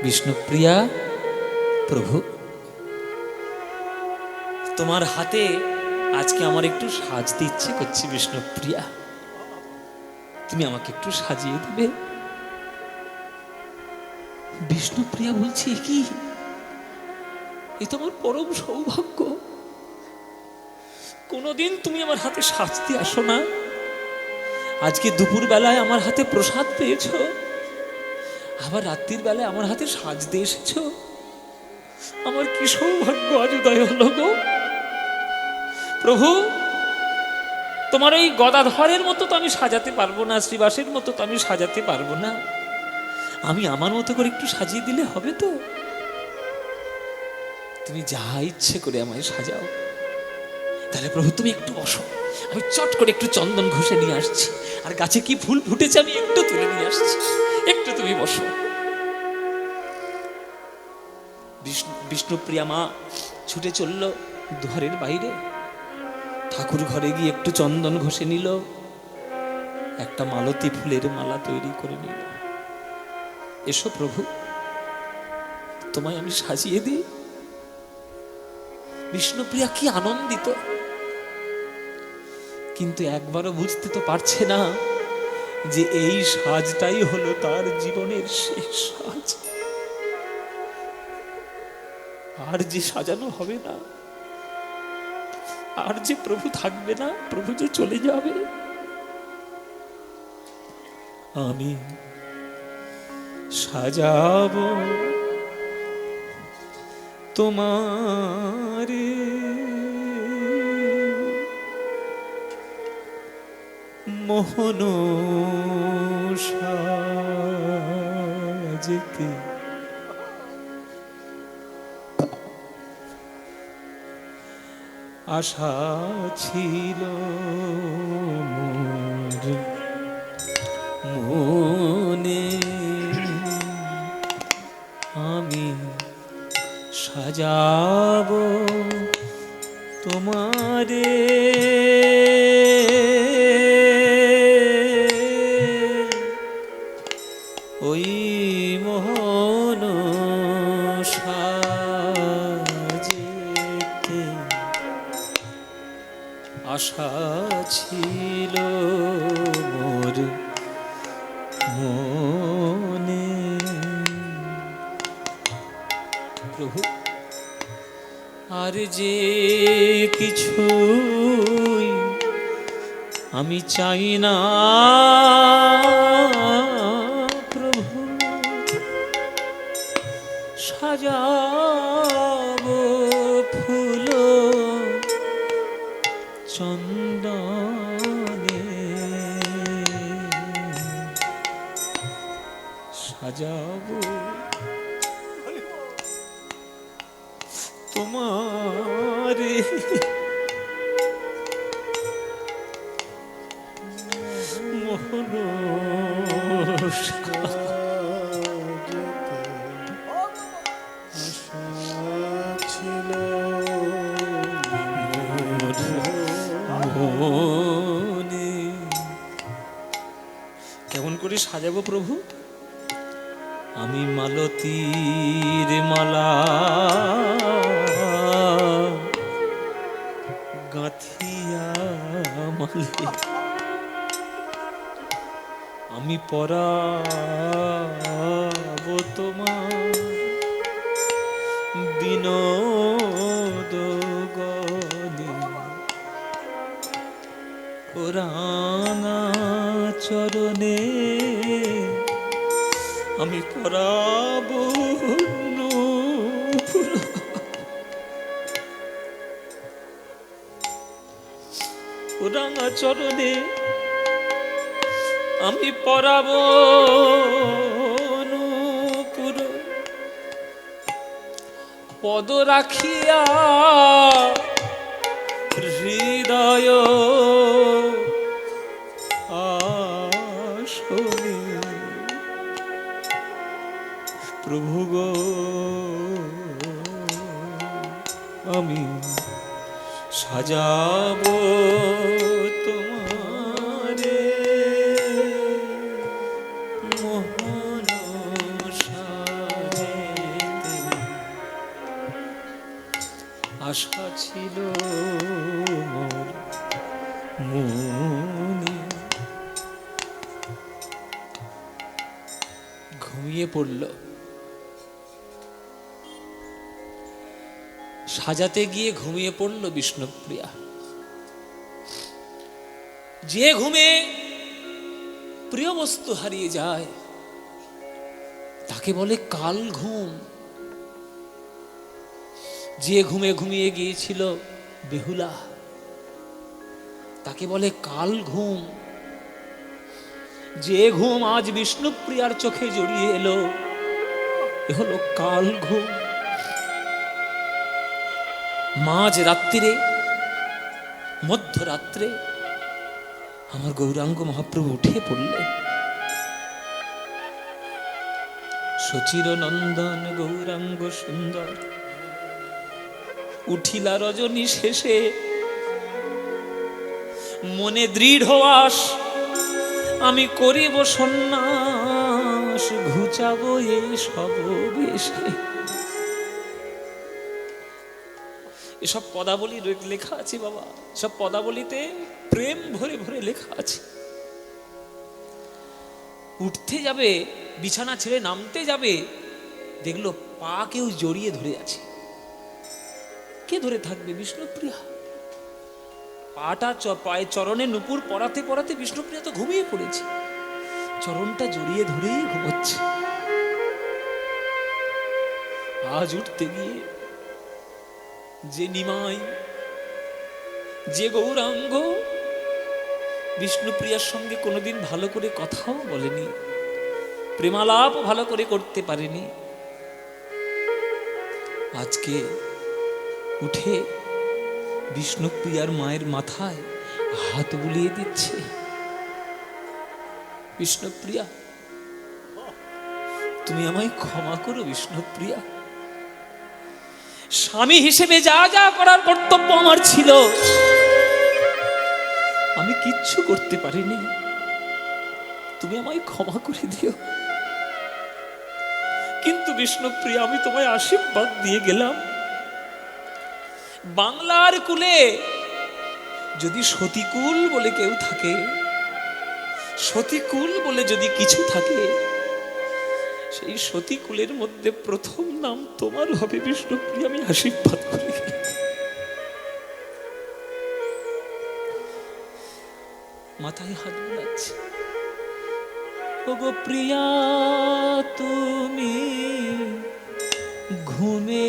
বিষ্ণুপ্রিয়া প্রভু, তোমার হাতে আজকে আমার একটু সাজতে ইচ্ছে করছে। বিষ্ণুপ্রিয়া, তুমি আমাকে একটু সাজিয়ে দেবে? বিষ্ণুপ্রিয়া বলছি, কি এ তো আমার পরম সৌভাগ্য। কোনোদিন তুমি আমার হাতে সাজতে আসো না, আজকে দুপুর বেলায় আমার হাতে প্রসাদ পেয়েছো, আবার রাত্রির বেলায় আমার হাতে সাজতে এসেছো। আমার কি সৌভাগ্য আজ উদয় হলো গো প্রভু। তোমার এই গদাধরের মতো তো আমি সাজাতে পারবো না, শ্রীবাসের মতো তো আমি সাজাতে পারবো না, আমি আমার মতো করে একটু সাজিয়ে দিলে হবে তো? তুমি যা ইচ্ছে করে আমায় সাজাও। তাহলে প্রভু তুমি একটু বসো, আমি চট করে একটু চন্দন ঘষে নিয়ে আসছি, আর গাছে কি ফুল ফুটেছে আমি একটু তুলে নিয়ে আসছি, একটু তুমি বসো। বিষ্ণুপ্রিয়া মা ছুটে চলল ঘরের বাইরে, ঠাকুর ঘরে গিয়ে একটু চন্দন ঘষে নিল, একটা মালতী ফুলের মালা তৈরি করে নিল। এসো প্রভু, তোমায় আমি সাজিয়ে দিই। বিষ্ণুপ্রিয়া কি আনন্দিত, কিন্তু একবারও বুঝতে তো পারছে না যে এই সাজটাই হলো তার জীবনের শেষ সাজ। আর যে সাজানো হবে না, আর যে প্রভু থাকবে না, প্রভু যে চলে যাবে। আমি সাজাবো তোমার মোহন সাজেতে, আশা ছিল মোর মনে, আমি সাজাবো তোমারে ওই মোহন সাজেতে, আশা ছিল মোর মনে। প্রভু, আর যে কিছুই আমি চাই না প্রভু, সাজাবো ফুল চন্দনে, সাজাবো তোমারে মোহন ছিল মনে। কেমন করে সাজাবো প্রভু? আমি মালতীর মালা গাঁথিয়া মালে, আমি পরাবো তোমার বিনোদ গলে, রাঙা চরণে আমি পরাবো নূপুর, রাঙা চরণে আমি পরাবো নূপুর, পদ রাখিয়া হৃদয় আসনে, প্রভু গো আমি সাজাবো তোমারে মোহন সাজে। আশা ছিল মোর মনে। ঘুমিয়ে পড়ল। সাজাতে গিয়ে ঘুমিয়ে পড়ল বিষ্ণুপ্রিয়া। যে ঘুমে প্রিয় বস্তু হারিয়ে যায় তাকে বলে কাল ঘুম। যে ঘুমে ঘুমিয়ে গিয়েছিল বেহুলা তাকে বলে কাল ঘুম। যে ঘুম আজ বিষ্ণুপ্রিয়ার চোখে জড়িয়ে এলো এ হলো কাল ঘুম। মাঝ রাত্রিরে মধ্যরাত্রে আমার গৌরাঙ্গ মহাপ্রভু উঠে পড়লেন। সচির নন্দন গৌরাঙ্গ সুন্দর উঠিলা রজনী শেষে, মনে দৃঢ় আস আমি করিব সন্ন্যাস, ঘুচাবো এ সব বেশে। এসব পদাবলী লেখা আছে বাবা, সব পদাবলীতে প্রেম ভরে ভরে লেখা আছে। উঠতে যাবে, বিছানা ছেড়ে নামতে যাবে, দেখলো পা কেউ জড়িয়ে ধরে আছে। কে ধরে থাকবে? বিষ্ণুপ্রিয়া। পাটা পায়ে চরণে নুপুর পরাতে পরাতে বিষ্ণুপ্রিয়া তো ঘুমিয়ে পড়েছে, চরণটা জড়িয়ে ধরেই ঘুমোচ্ছে। আজ উঠতে গিয়ে যে নিমাই, যে গৌরাঙ্গ বিষ্ণুপ্রিয়ার সঙ্গে কোনোদিন ভালো করে কথাও বলেনি, প্রেমালাপ ভালো করে করতে পারেনি, আজকে উঠে বিষ্ণুপ্রিয়ার মায়ের মাথায় হাত বুলিয়ে দিচ্ছে। বিষ্ণুপ্রিয়া, তুমি আমায় ক্ষমা করো বিষ্ণুপ্রিয়া। স্বামী হিসেবে যা যা করার কর্তব্য আমার ছিল আমি কিচ্ছু করতে পারিনি, তুমি আমায় ক্ষমা করে দিও। কিন্তু বিষ্ণুপ্রিয়া, আমি তোমায় আশীর্বাদ দিয়ে গেলাম, বাংলার কুলে যদি সতীকুল বলে কেউ থাকে, সতীকুল বলে যদি কিছু থাকে, সেই সতীকুলের মধ্যে প্রথম নাম তোমার হবে বিষ্ণুপ্রিয়া। আমি আশীর্বাদ করে গেলাম। মাথায় হাত বুলাচ্ছে। ওগো প্রিয়া, তুমি ঘুমে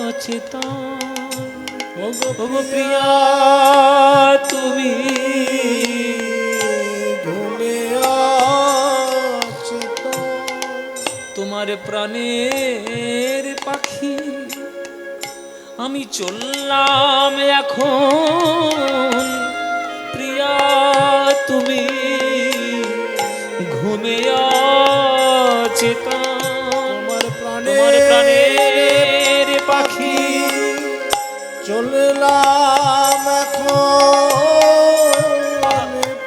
অচেতন। ওগো প্রিয়া, তুমি ঘুমে অচেতন। তোমার প্রাণের পাখি আমি চললাম এখন। প্রিয়া, তুমি ঘুমে অচেতন। তোমার প্রাণের পাখি চললাম এখন।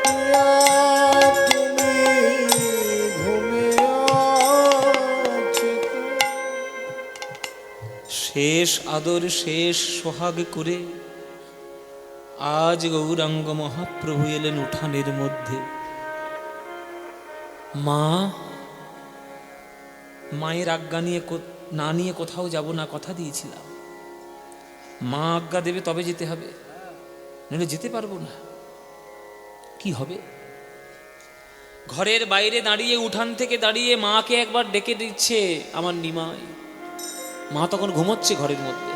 প্রিয়া, তুমি ঘুমে অচেতন। শেষ আদর শেষ সোহাগ করে আজ গৌরাঙ্গ মহাপ্রভু এলেন উঠানের মধ্যে। মা, মায়ের আজ্ঞা নিয়ে না নিয়ে কোথাও যাব না, কথা দিয়েছিলাম। মা আজ্ঞা দেবে তবে যেতে হবে, নইলে যেতে পারবো না। কি হবে? ঘরের বাইরে দাঁড়িয়ে, উঠান থেকে দাঁড়িয়ে মাকে একবার ডেকে দিচ্ছে আমার নিমাই। মা তখন ঘুমোচ্ছে ঘরের মধ্যে।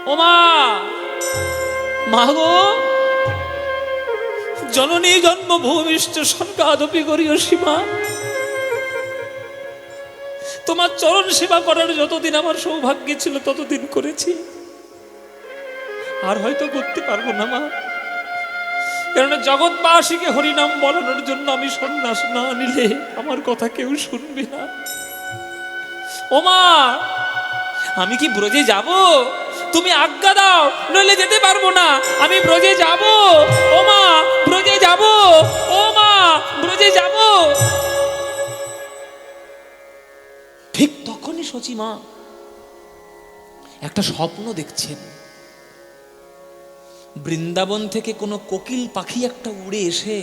ও মা, মা গো, জননী জন্মভূমিষ্ঠ স্বর্গাদপি গরীয়সী মা, তোমার চরণ সেবা করার যতদিন আমার সৌভাগ্য ছিল ততদিন করেছি, আর হয়তো করতে পারবো না মা। কারণ জগৎবাসীকে হরিনাম বলানোর জন্য আমি সন্ন্যাস না নিলে আমার কথা কেউ শুনবে না। ও মা, আমি কি ব্রজে যাব? তুমি আজ্ঞা দাও, নইলে যেতে পারবো না। আমি ব্রজে যাব। ও মা, ব্রজে যাব। ও মা, ব্রজে যাব। ঠিক তখনই সচি মা একটা স্বপ্ন দেখছেন। বৃন্দাবন থেকে কোনো কোকিল পাখি একটা উড়ে এসে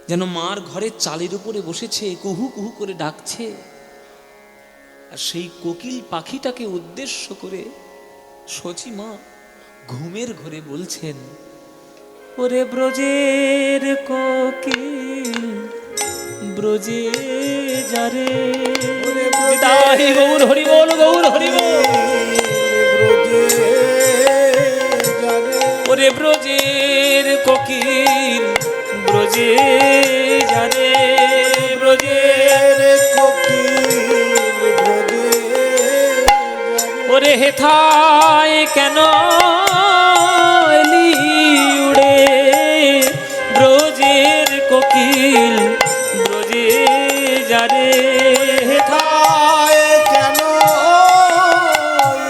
যেন মার ঘরের চালের উপরে বসেছে, কুহু কুহু করে ডাকছে। আর সেই কোকিল পাখিটাকে উদ্দেশ্য করে সচি মা ঘুমের ঘরে বলছেন, ওরে ব্রজের কোকিল ব্রজে যারে। নিতাই গৌর হরি বল, গৌর হরি বল। ওরে ব্রজের কোকিল ব্রজে যারে, ব্রজের কোকিল ব্রজে ওরে হেথায় কেন এলি উড়ে, ব্রজের কোকিল ব্রজে যারে। হেথায় কেন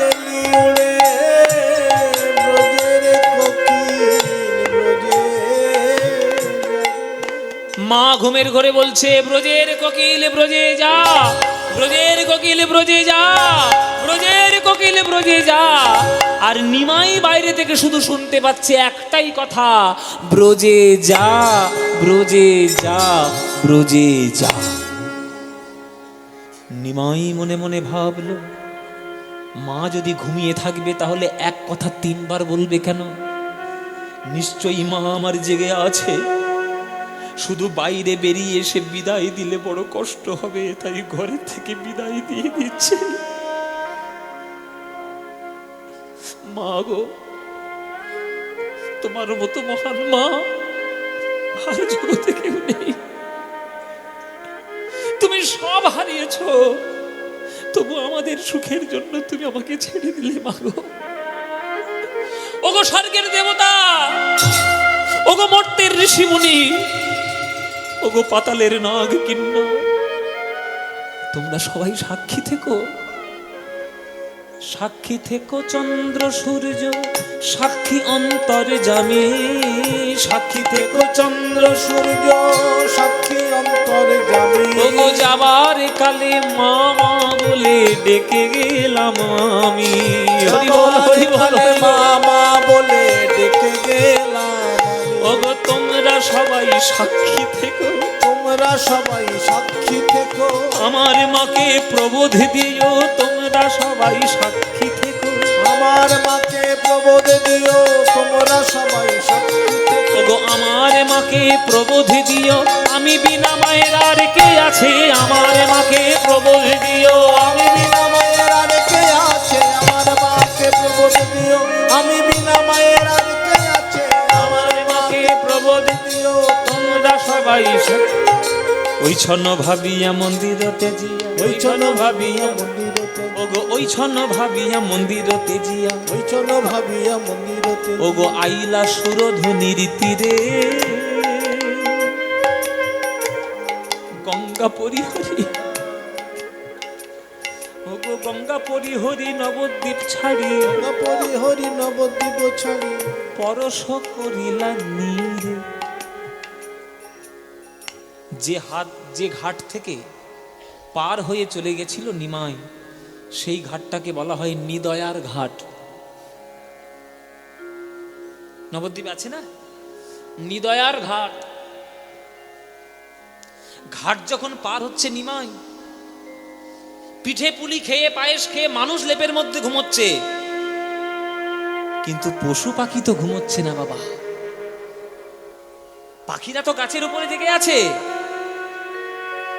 এলি উড়ে, ব্রজের কোকিল ব্রজে। মা ঘুমের ঘরে বলছে, ব্রজের কোকিল ব্রজে যা, ব্রজের কোকিল ব্রজে যা, ব্রজের কোকিল ব্রজে যা। আর নিমাই বাইরে থেকে শুধু শুনতে পাচ্ছে একটাই কথা, ব্রজে যা, ব্রজে যা, ব্রজে যা। নিমাই মনে মনে ভাবলো, মা যদি ঘুমিয়ে থাকবে তাহলে এক কথা তিনবার বলবে কেন? নিশ্চয়ই মা আমার জেগে আছে। শুধু বাইরে বেরিয়ে এসে বিদায় দিলে বড় কষ্ট হবে, তাই ঘরে থেকে বিদায় দিয়ে দিচ্ছে। মা গো, তোমার মতো মহান মা আর জগতে কেউ নেই। তুমি সব হারিয়েছো, তবু আমাদের সুখের জন্য তুমি আমাকে ছেড়ে দিলে। মা গো, ওগো স্বর্গের দেবতা, ওগো মর্তের ঋষিমুনি, ওগো পাতালের নাগ কিন্নর, তোমরা সবাই সাক্ষী থেকো, সাক্ষী থেকো চন্দ্র সূর্য, সাক্ষী অন্তরে জামি, সাক্ষী থেকো চন্দ্র সূর্য, সাক্ষী অন্তরে জামি। ওগো যাবার কালে মা মা বলে ডেকে গেলাম আমি। হরি বল, হরি বল, হরি বল। মা বলে ডেকে গেলাম। ওগো তোমরা সবাই সাক্ষী থেকো, তোমরা সবাই সাক্ষী থেকো। আমার মাকে প্রবোধ দিও, তোমরা সবাই সাক্ষী থেকো। আমার মাকে প্রবোধ দিও, তোমরা সবাই সাক্ষী থেকো। ওগো আমার মাকে প্রবোধ দিও, আমি বিনা মায়ের আর কে আছে? আমার মাকে প্রবোধ দিও, আমি বিনা মায়ের আর কে আছে? আমার মাকে প্রবোধ দিও, আমি বিনা মায়ের আর কে আছে? আমার মাকে প্রবোধ দিও, তোমরা সবাই ওই ছন্ন ভাবিয়া মন্দিরতে জিয়া, ওই চলো ভাবিয়া মন্দিরতে, ওগো ওই ছন্ন ভাবিয়া মন্দিরতে জিয়া, ওই চলো ভাবিয়া মন্দিরতে। ওগো আইলা সুরধ্বনির তীরে, গঙ্গা পরিহরি, ওগো গঙ্গা পরিহরি নবদ্বীপ ছাড়ি, পরি হরি নবদ্বীপ ছাড়ি, পরশ করিলা নীরে। যে ঘাট থেকে পার হয়ে চলে গেছিল নিমাই, সেই ঘাটটাকে বলা হয় নিদয়ার ঘাট। নবদ্বীপ আছে না, নিদয়ার ঘাট। ঘাট যখন পার হচ্ছে নিমাই, পিঠে পুলি খেয়ে পায়েস খেয়ে মানুষ লেপের মধ্যে ঘুমোচ্ছে, কিন্তু পশু পাখি তো ঘুমোচ্ছে না বাবা। পাখিরা তো গাছের উপরে জেগে আছে,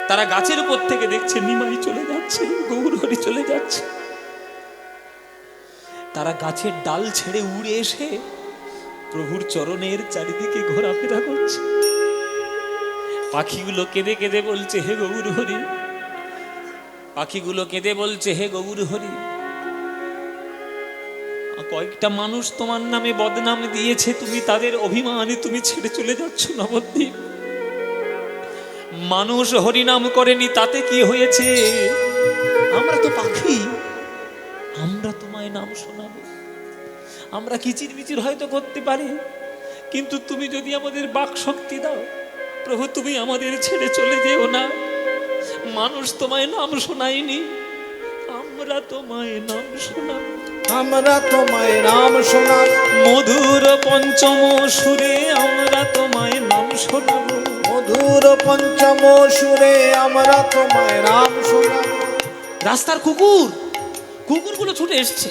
তারা গাছের উপর থেকে দেখছে নিমাই চলে যাচ্ছে, গৌরহরি চলে যাচ্ছে। তারা গাছের ডাল ছেড়ে উড়ে এসে প্রভুর চরণের চারিদিকে ঘোরাফেরা করছে। পাখিগুলো কেঁদে কেঁদে বলছে, হে গৌরহরি, পাখিগুলো কেঁদে বলছে, হে গৌরহরি, কয়েকটা মানুষ তোমার নামে বদনাম দিয়েছে, তুমি তাদের অভিমানে তুমি ছেড়ে চলে যাচ্ছ নবদ্বীপ। মানুষ হরিনাম করেনি, তাতে কি হয়েছে? আমরা তো পাখি, আমরা তোমায় নাম শোনাবো, আমরা কিচির মিচির হয়তো করতে পারি, কিন্তু তুমি যদি আমাদের বাক শক্তি দাও প্রভু, তুমি আমাদের ছেড়ে চলে যেও না। মানুষ তোমায় নাম শোনায়নি, আমরা তোমায় নাম শোনাবো, আমরা তোমায় নাম শোনাব, মধুর পঞ্চম সুরে আমরা তোমায় নাম শোনাবো। মধুর পঞ্চম সুরে আমরা তোমায় নাম শোনাব। রাস্তার কুকুরগুলো ছুটে এসছে,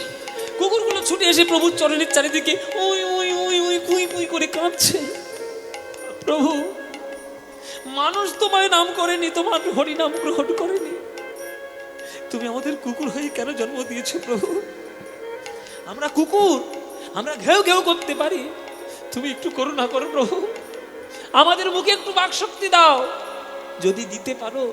কুকুরগুলো ছুটে এসে প্রভুর চরণের চারিদিকে ওই ওই ওই ওই কুই কুই করে কাঁদছে। প্রভু, মানুষ তোমায় নাম করেনি, তোমার হরিনাম গ্রহণ করেনি, তুমি আমাদের কুকুর হয়ে কেন জন্ম দিয়েছো প্রভু? আমরা কুকুর, আমরা ঘেউ ঘেউ করতে পারি, তুমি একটু করুণা করো প্রভু, আমাদের মুখে একটু বাকশক্তি দাও, যদি দিতে পারো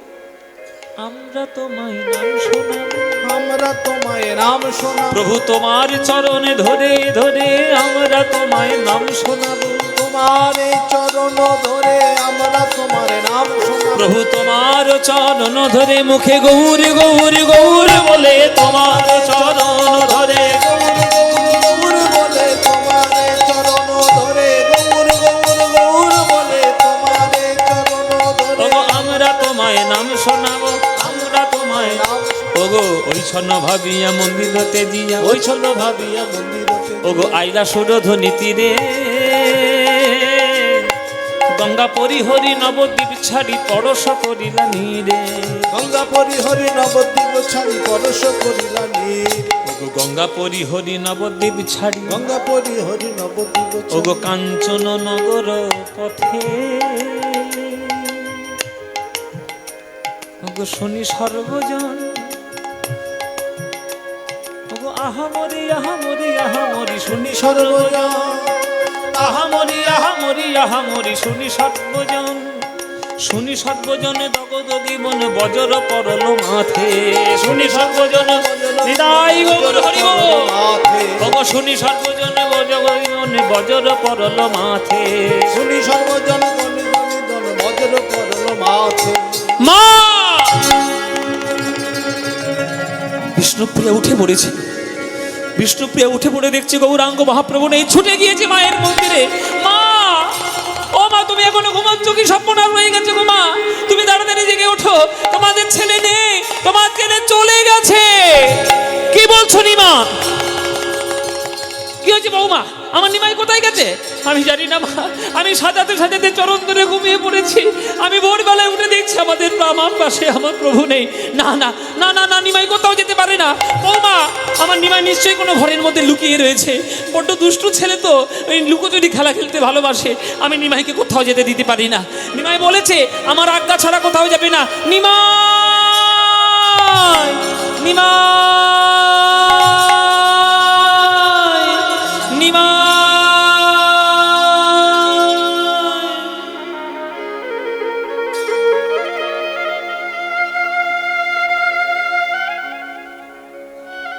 আমরা তোমায় নাম শোনাবো। আমরা তোমায় নাম শোনাব, প্রভু তোমার চরণে ধরে ধরে আমরা তোমায় নাম শোনাবো। তোমার এই চরণ ধরে আমরা তোমার নাম শোনাব। প্রভু তোমার চরণ ধরে মুখে গৌর গৌর গৌর বলে তোমার চরণ ধরে গৌর বলে তোমার চরণ ধরে, গৌর গৌর গৌর বলে তোমার চরণ ধরে ওগো আমরা তোমায় নাম শোনাবো, আমরা তোমায় নাম ওগো ওই ছন্ন ভাবিয়া মন্দিরতে দিয়া, ওই ছন্দ ভাবিয়া মন্দিরতে ওগো আইলা সুরধ্বনি তীরে, গঙ্গা পরিহরি নবদ্বীপ ছাড়ি পরশ করিলা নীরে। গঙ্গা পরিহরি নবদ্বীপ ছাড়ি পরশ করিলা নীর। ওগো গঙ্গা পরিহরি নবদ্বীপ ছাড়ি, গঙ্গা পরিহরি নবদ্বীপ ওগো কাঞ্চন নগর পথে, ওগো শুনি সর্বজন, ওগো আহামরি আহামরি আহামরি শুনি সর্বজন, আহামরি আহামরি আহামরি শুনি সর্বজন, শুনি সর্বজনে দগদগি মনে বজ্র পরল মাথে, শুনি সর্বজন হৃদয় গৌর হরি বল, ওগো শুনি সর্বজনে বজ্রগি মনে বজ্র পরল মাথে। শুনি সর্বজন গণি গণি দল বজ্র পরল মাথে। মা বিষ্ণুপ্রিয়া উঠে পড়েছে, বিষ্ণুপ্রিয়া উঠে পড়ে দেখছে গৌরাঙ্গ মহাপ্রভু নেই, ছুটে গিয়েছে মায়ের মন্দিরে। মা, ও মা, তুমি এখনো ঘুমাচ্ছ কি? স্বপ্ননাশ হয়ে গেছে গো মা, তুমি তাড়াতাড়ি জেগে ওঠো, তোমাদের ছেলে নেই, তোমার ছেলে চলে গেছে। কি বলছো নিমা? কি হয়েছে বৌমা? আমার নিমাই কোথায় গেছে? আমি জানি না মা, আমি সাজাতে সাজাতে চরণ ধরে ঘুমিয়ে পড়েছি, আমি ভোরবেলায় উঠে দেখছি আমাদের আমার পাশে আমার প্রভু নেই। না না না না না, নিমাই কোথাও যেতে পারে না। বৌমা, আমার নিমাই নিশ্চয়ই কোনো ঘরের মধ্যে লুকিয়ে রয়েছে, বড্ড দুষ্টু ছেলে তো, ওই লুকোচুরি খেলা খেলতে ভালোবাসে, আমি নিমাইকে কোথাও যেতে দিতে পারি না। নিমাই বলেছে আমার আজ্ঞা ছাড়া কোথাও যাবে না। নিমাই, নিমাই, নিমাই।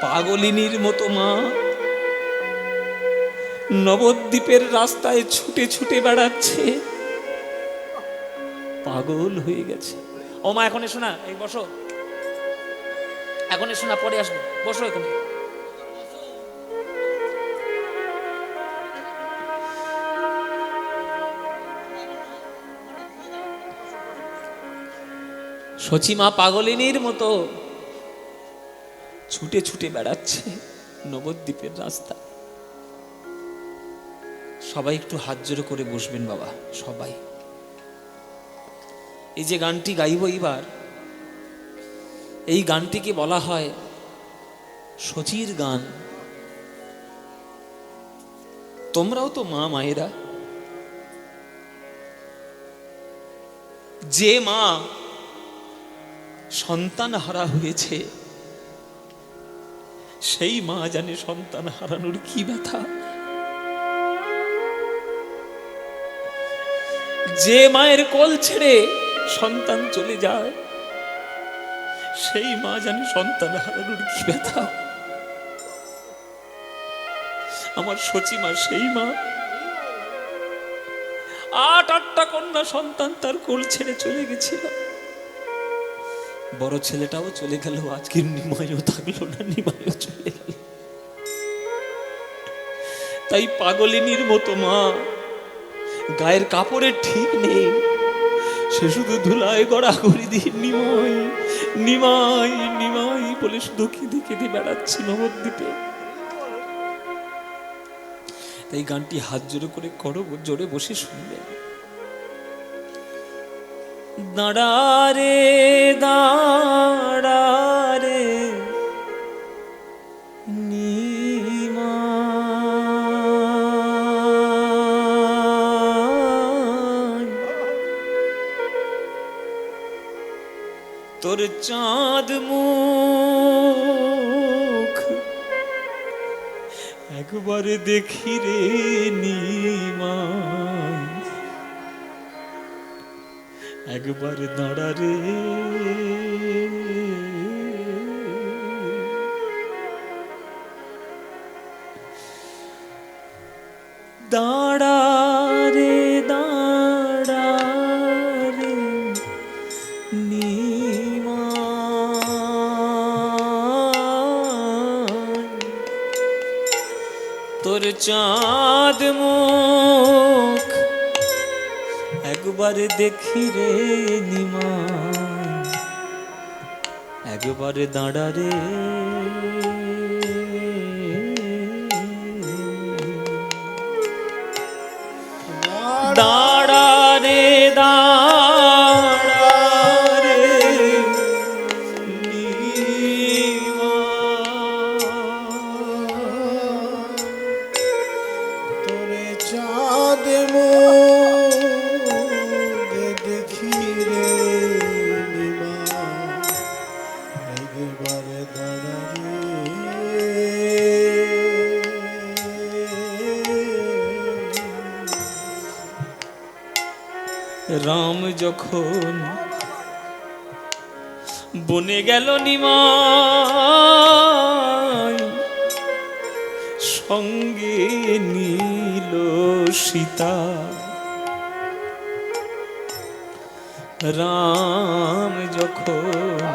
পাগলিনীর মতো মা নবদ্বীপের রাস্তায় ছুটে ছুটে বেড়াচ্ছে, পাগল হয়ে গেছে। ও মা, এখন এসো না, এই বসো, এখন এসো না, পরে আসবো, বসো এখানে। সচিমা পাগলিনীর মতো ছুটে ছুটে বেড়াচ্ছে নবদ্বীপের রাস্তা। সবাই একটু হাত জোড়ো করে বসবেন বাবা, সবাই। এই যে গানটি গাইব এবার, এই গানটিকে বলা হয় সচির গান। তোমরাও তো মা, মায়েরা। যে মা সন্তান হারা হয়েছে, সেই মা জানে সন্তান হারানোর কি ব্যথা। যে মায়ের কোল ছেড়ে সন্তান চলে যায়, সেই মা জানে সন্তান হারানোর কি ব্যথা। আমার সচিমা সেই মা। 8টা কন্যা সন্তান তার কোল ছেড়ে চলে গেছিল। বড় ছেলেটাও চলে গেল, আজকের নিমাইও থাকলো না, নিমাইও চলে গেল। তাই পাগলিনীর মতো মা, গায়ের কাপড়ের ঠিক নেই, সে শুধু ধুলায় গড়াগড়ি দিয়ে নিমাই নিমাই নিমাই বলে শুধু কেঁদে কেঁদে বেড়াচ্ছি নবদ্বীপে। তাই গানটি হাত জোরে করে করো, জোরে বসে শুনবেন। দাঁড়া রে দাঁড়া রে নিমাই, তোর চাঁদ মুখ একবার দেখি রে নিমাই, একবার দাঁড়া রে। দাঁড়া রে দাঁড়া রে নিমাই, তোর চাঁদ মুখ একবার দেখি রে নিমাই, একবার দাঁড়া রে। দাঁড়া রে দাঁড়া রে নিমাই, তোরে চাঁদ মুখ দেখি রে নিমাই, একবার দাঁড়া রে। রাম যখন বনে গেল নিমাই, সঙ্গে নীল সীতা। রাম যখন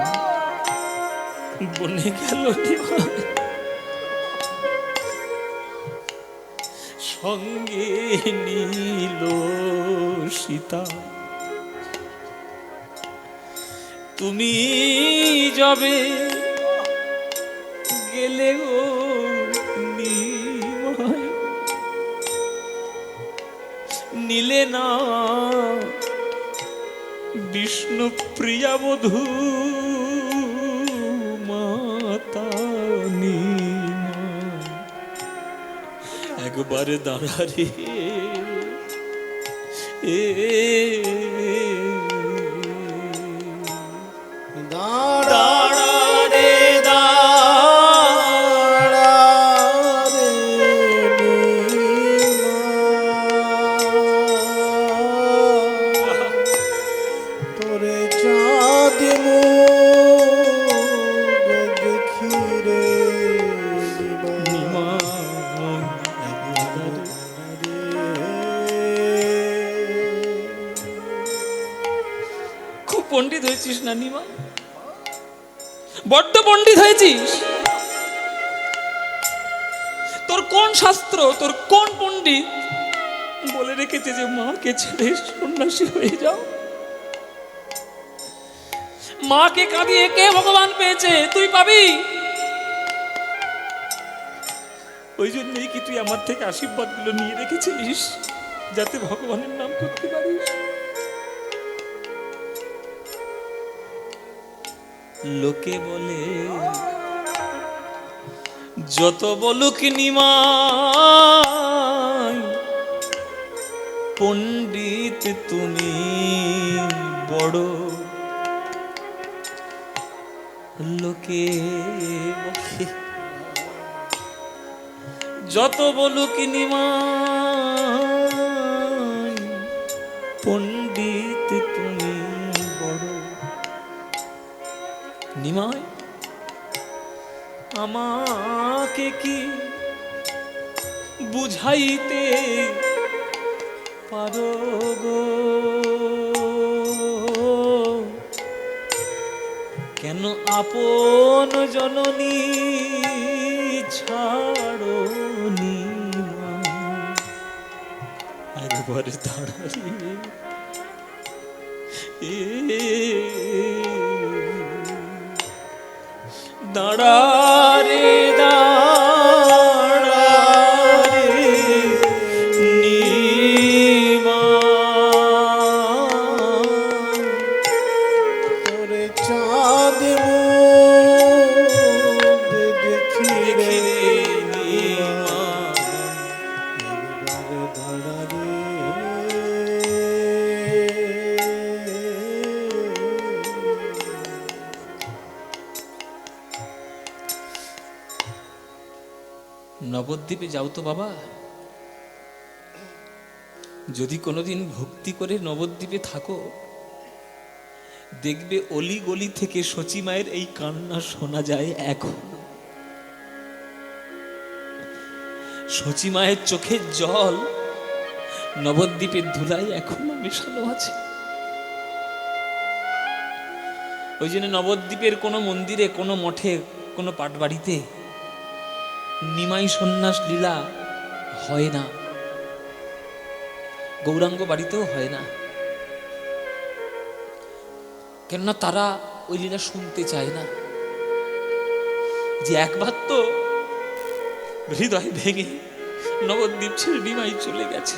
বনে গেল নিমাই, সঙ্গে নীল সীতা। তুমি যাবে গেলে ও নিমাই, নিলে না বিষ্ণু প্রিয়া বধূ মাতা নিমাই, একবার দাঁড়া রে। দাঁড়া রে দাঁড়া রে নিমাই, তোরে চাঁদ মুখ দেখি রে নিমাই, খুব পণ্ডিত হয়েছিস না নিমা, বড্ড পণ্ডিত হয়েছিস। তোর কোন শাস্ত্র, তোর কোন পণ্ডিত বলে রেখেছে যে মাকে ছেড়ে সন্ন্যাসী হয়ে যাও? মাকে কাঁদিয়ে কে ভগবান পেয়েছে? তুই পাবি। ওই জন্যই কি তুই আমার থেকে আশীর্বাদ গুলো নিয়ে রেখেছিলিস, যাতে ভগবানের নাম করতে পারিস। লোকে বলে যত বলুক নিমাই, পণ্ডিত তুমি বড়। লোকে বলে যত বলুক নিমাই, পণ্ডিত তুমি বড়। নিমাই আমাকে কি বুঝাইতে পারো গো? কেন আপন জননী ছাড়ো নিমাই, একবার দাঁড়াইয়ে দাঁড়া রে দাঁড়া রে নিমাই, তোরে চাঁদ মুখ দেখি রে নিমাই, একবার দাঁড়া রে। নবদ্বীপে যাও তো বাবা, যদি কোনোদিন ভক্তি করে নবদ্বীপে থাকো, দেখবে অলি গলি থেকে সচী মায়ের এই কান্না শোনা যায় এখন। সচী মায়ের চোখের জল নবদ্বীপের ধুলায় এখনো মেশানো আছে। ওই জন্য নবদ্বীপের কোনো মন্দিরে, কোনো মঠে, কোনো পাটবাড়িতে নিমাই সন্ন্যাস লীলা হয় না, গৌরাঙ্গ বাড়িতেও হয় না। কেননা তারা ওই লীলা শুনতে চায় না। যে একবার তো হৃদয় ভেঙে নবদ্বীপ ছেড়ে নিমাই চলে গেছে,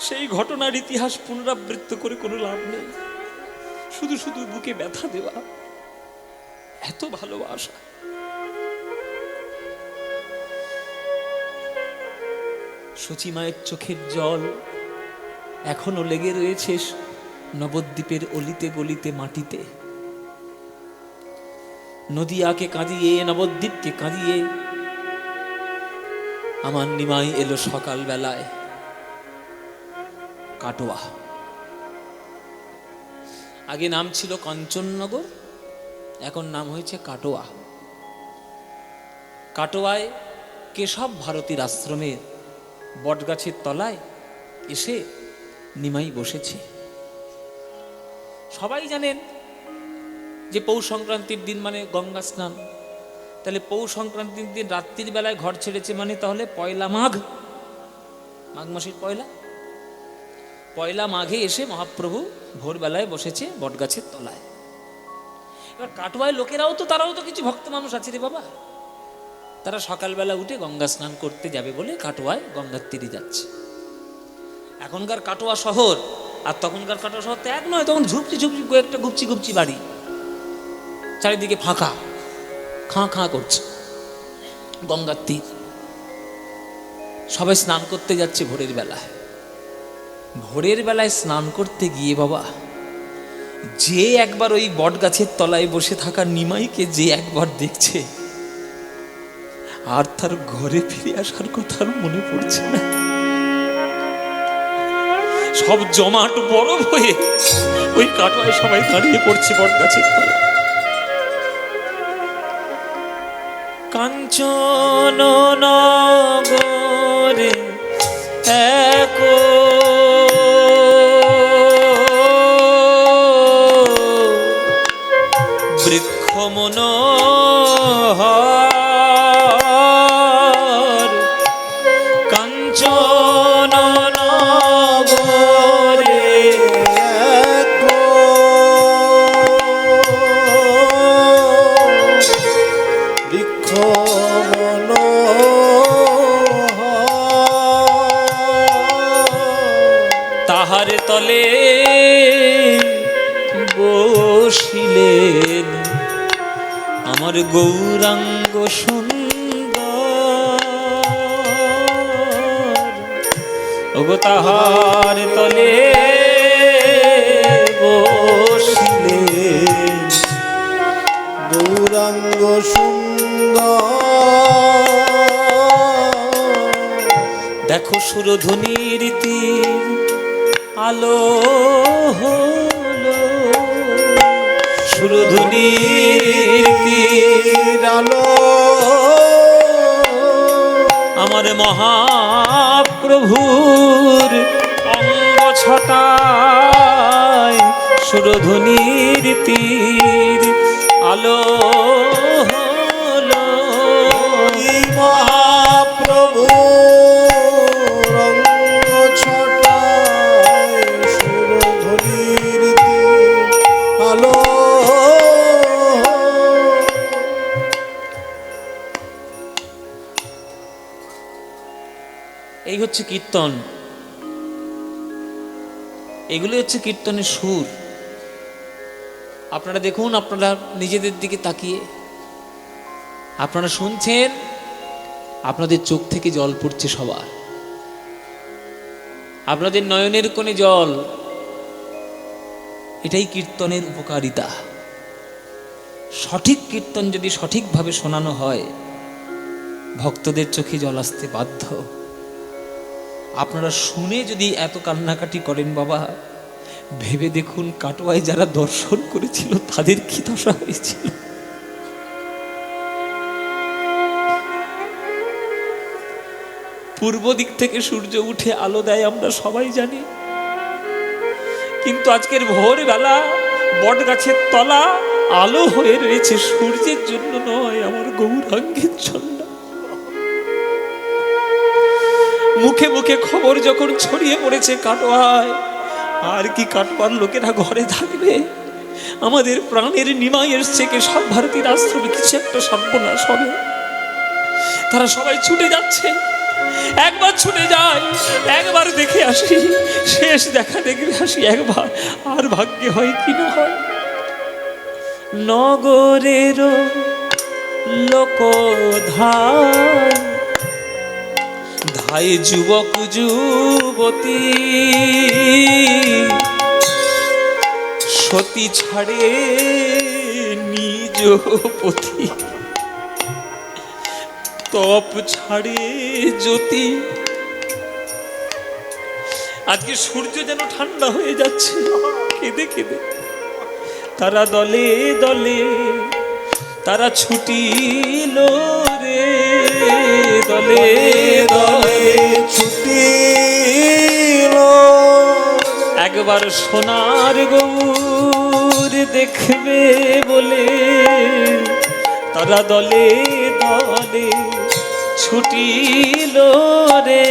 সেই ঘটনার ইতিহাস পুনরাবৃত্ত করে কোনো লাভ নেই। শুধু শুধু বুকে ব্যথা দেওয়া, এত ভালোবাসা। সচী মায়ের চোখের জল এখনো লেগে রয়েছে নবদ্বীপের অলিতে গলিতে, মাটিতে। নদিয়াকে কাঁদিয়ে, নবদ্বীপকে কাঁদিয়ে আমার নিমাই এলো সকাল বেলায় কাটোয়া। আগে নাম ছিল কাঞ্চননগর, এখন নাম হয়েছে কাটোয়া। কাটোয়ায় কেশব ভারতীর আশ্রমের বটগাছের তলায় এসে নিমাই বসেছে। সবাই জানেন যে পৌষ সংক্রান্তির দিন মানে গঙ্গা স্নান, তাহলে পৌষ সংক্রান্তির দিন রাত্রির বেলায় ঘর ছেড়েছে মানে তাহলে পয়লা মাঘ, মাঘ মাসের পয়লা মাঘে এসে মহাপ্রভু ভোরবেলায় বসেছে বটগাছের তলায়। এবার কাটোয়ায় লোকেরাও তো, তারাও তো কিছু ভক্ত মানুষ আছে রে বাবা, তারা সকালবেলা উঠে গঙ্গা স্নান করতে যাবে বলে কাটোয়ায় গঙ্গার তীরে যাচ্ছে। এখনকার কাটোয়া শহর আর তখনকার কাটোয়া শহর তো এক নয়, তখন ঝুপচি ঝুপচি কয়েকটা গুপচি গুপচি বাড়ি, চারিদিকে ফাঁকা, খাঁ খাঁ করছে গঙ্গার তীর। সবাই স্নান করতে যাচ্ছে ভোরের বেলায়। ভোরের বেলায় স্নান করতে গিয়ে বাবা, যে একবার ওই বট গাছের তলায় বসে থাকা নিমাইকে যে একবার দেখছে, আর তার ঘরে ফিরে আসার কথা আর মনে পড়ছে না। সব জমাট বরফ হয়ে ওই কাটোয়ায় সবাই দাঁড়িয়ে পড়ছে বট গাছের তলায়। কাঞ্চন নগরে এক বৃক্ষ মনোহর, কাঞ্চন নগরে এক বৃক্ষ তাহার তলে বসিলেন আমার গৌরাঙ্গ সুন্দর। ওগো তাহার তলে বসিলেন গৌরাঙ্গ সুন্দর। দেখো সুরধ্বনির তীর আলো হলো, সুরধ্বনির তীর আলো আমার মহাপ্রভুর অঙ্গ ছটায়, সুরধ্বনির তীর আলো হলো। মহাপ্রভু রঙ্গ ছটায় সুরধ্বনির আলো। এই হচ্ছে কীর্তন, এগুলো হচ্ছে কীর্তনের সুর। আপনারা দেখুন, আপনারা নিজেদের দিকে তাকিয়ে আপনারা শুনছেন, আপনাদের চোখ থেকে জল পড়ছে সবার, আপনাদের নয়নের কোণে জল। এটাই কীর্তনের উপকারিতা। সঠিক কীর্তন যদি সঠিকভাবে শোনানো হয়, ভক্তদের চোখে জল আসতে বাধ্য। আপনারা শুনে যদি এত কান্নাকাটি করেন বাবা, ভেবে দেখুন কাটোয়ায় যারা দর্শন করেছিল তাদের কি দশা হয়েছিল। পূর্ব দিক থেকে সূর্য উঠে আলো দেয় আমরা সবাই জানি, কিন্তু আজকের ভোরবেলা বট গাছের তলা আলো হয়ে রয়েছে সূর্যের জন্য নয়, আমার গৌরাঙ্গের জন্য। মুখে মুখে খবর যখন ছড়িয়ে পড়েছে কাটোয়ায়, আর কি কাটোয়ার লোকেরা ঘরে থাকবে? আমাদের প্রাণের নিমাই এসছে কে সব ভারতীর আশ্রমে, কিছু একটা সর্বনাশ হবে। তারা সবাই ছুটে যাচ্ছে, একবার ছুটে যাই, একবার দেখে আসি, শেষ দেখা দেখবে আসি একবার, আর ভাগ্যে হয় কি না হয়। নগরের লোকধাই ধাই যুবক যুবতী, সতী ছাড়ে নিজ পথি, তপ ছাড়ে জ্যোতি। আজকে সূর্য যেন ঠান্ডা হয়ে যাচ্ছে কেঁদে কেঁদে। তারা দলে দলে তারা ছুটিল রে, দলে দলে ছুটিল। একবার সোনার গৌর দেখবে বলে তারা দলে দলে ছুটিল রে,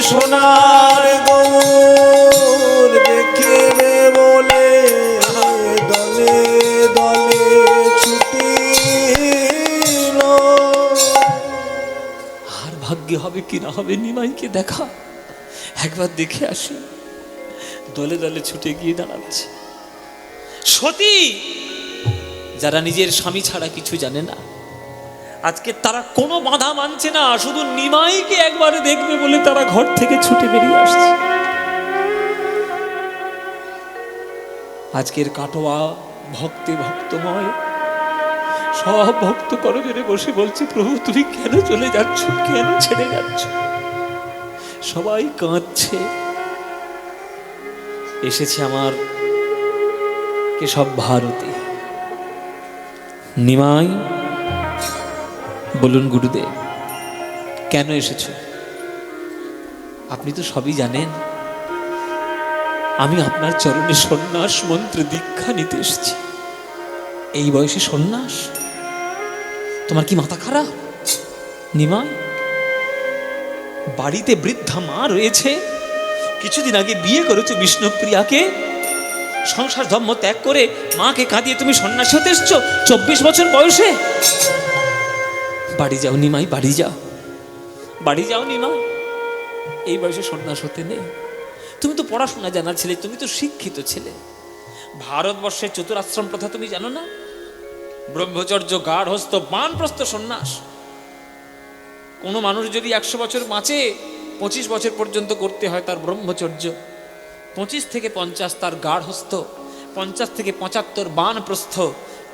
সোনার গৌর দেখিবে বলে দলে দলে ছুটিল। আর ভাগ্যে হবে কি না হবে নিমাইকে দেখা, একবার দেখে আসি। দলে দলে ছুটে গিয়ে দাঁড়াচ্ছে সতী, যারা নিজের স্বামী ছাড়া কিছু জানে না, আজকে তারা কোনো বাধা মানছে না, শুধু নিমাইকে একবার দেখবে বলে তারা ঘর থেকে ছুটে বেরিয়ে আসছে। আজকের কাটোয়া ভক্তে ভক্তময়, সব ভক্ত করজোরে বসে বলছে, প্রভু তুমি কেন চলে যাচ্ছ, কেন ছেড়ে যাচ্ছ? সবাই কাঁদছে। এসেছে আমার কেশব ভারতী। নিমাই বলুন গুরুদেব কেন এসেছো? আপনি তো সবই জানেন, আমি আপনার চরণে সন্ন্যাস মন্ত্র দীক্ষা নিতে এসেছি। এই বয়সে সন্ন্যাস? তোমার কি মাথা খারাপ? নিমাই, বাড়িতে বৃদ্ধা মা রয়েছে, কিছুদিন আগে বিয়ে করেছো বিষ্ণুপ্রিয়াকে, সংসার ধর্ম ত্যাগ করে মাকে কাঁদিয়ে তুমি সন্ন্যাসী হতে এসছো 24 বছর বয়সে। বাড়ি যাও নিমাই, বাড়ি যাও, বাড়ি যাও নিমাই, এই বয়সে সন্ন্যাস হতে নেই। তুমি তো পড়াশোনা জানা ছেলে, তুমি তো শিক্ষিত ছেলে। ভারতবর্ষের চতুরাশ্রম প্রথা তুমি জানো না? ব্রহ্মচর্য, গার্হস্থ, বানপ্রস্থ, সন্ন্যাস। কোনো মানুষ যদি 100 বছর বাঁচে, 25 বছর পর্যন্ত করতে হয় তার ব্রহ্মচর্য, 25 থেকে 50 তার গার্হস্থ, 50 থেকে 75 বানপ্রস্থ,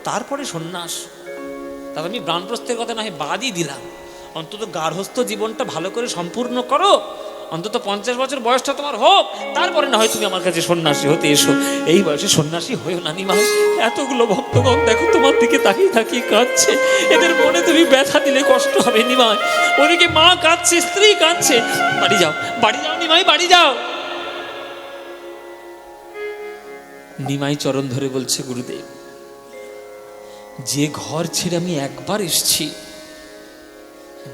তারপরে সন্ন্যাস। তাহলে আমি বানপ্রস্থের কথা না হয় বাদই দিলাম, অন্তত গার্হস্থ জীবনটা ভালো করে সম্পূর্ণ করো, অন্তত 50 বছর বয়সটা তোমার হোক, তারপরে না হয় তুমি আমার কাছে সন্ন্যাসী হতে এসো। এই বয়সে সন্ন্যাসী হয়েও না নিমাই। এতগুলো ভক্তগণ দেখো তোমার দিকে তাকিয়ে তাকিয়ে কাঁদছে, এদের মনে তুমি ব্যথা দিলে কষ্ট হবে নিমাই। ওদিকে মা কাঁদছে, স্ত্রী কাঁদছে। বাড়ি যাও, বাড়ি যাও নিমাই, বাড়ি যাও। নিমাই চরণ ধরে বলছে, গুরুদেব, যে ঘর ছেড়ে আমি একবার এসেছি,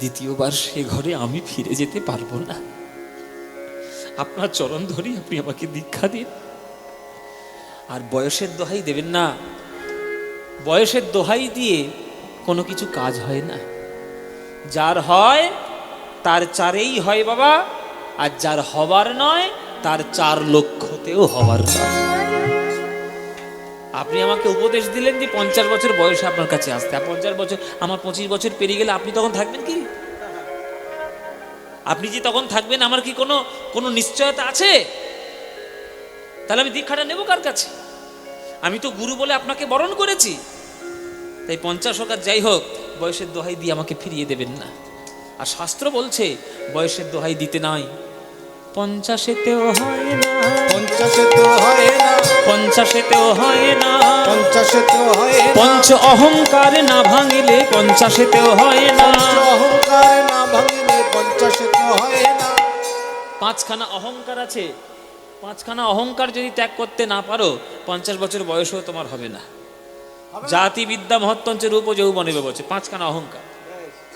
দ্বিতীয়বার সে ঘরে আমি ফিরে যেতে পারবো না। আপনার চরণ ধরি, আপনি আমাকে দীক্ষা দিন। আর বয়সের দোহাই দেবেন না, বয়সের দোহাই দিয়ে কোনো কিছু কাজ হয় না। যার হয় তার চারেই হয় বাবা। আর যার হবার নয় তার 4 লক্ষতেও হবার নয়। আপনি আমাকে উপদেশ দিলেন যে 50 বছর বয়সে আপনার কাছে আসতে, আর 50 বছর আমার 25 বছর পেরিয়ে গেলে আপনি তখন থাকবেন কি? আপনি যে তখন থাকবেন আমার কি কোনো নিশ্চয়তা আছে? তাহলে আমি দীক্ষাটা নেব কার কাছে? আমি তো গুরু বলে আপনাকে বরণ করেছি। তাই 50 হোক আর যাই হোক, বয়সের দোহাই দিয়ে আমাকে ফিরিয়ে দেবেন না। আর শাস্ত্র বলছে বয়সের দোহাই দিতে নাই। 50-তেও হয় না, 50-তেও হয় না, 50-তেও হয় না, 50-তেও হয় না, পঞ্চ অহংকার না ভাঙিলে 50-তেও হয় না, পঞ্চ অহংকার না ভাঙিলে 50-তেও হয় না। 5খানা অহংকার আছে, 5খানা অহংকার যদি ত্যাগ করতে না পারো 50 বছর বয়সও তোমার হবে না। জাতি বিদ্যা মহত্তঞ্চ রূপ যৌবনে বলছে 5খানা অহংকার।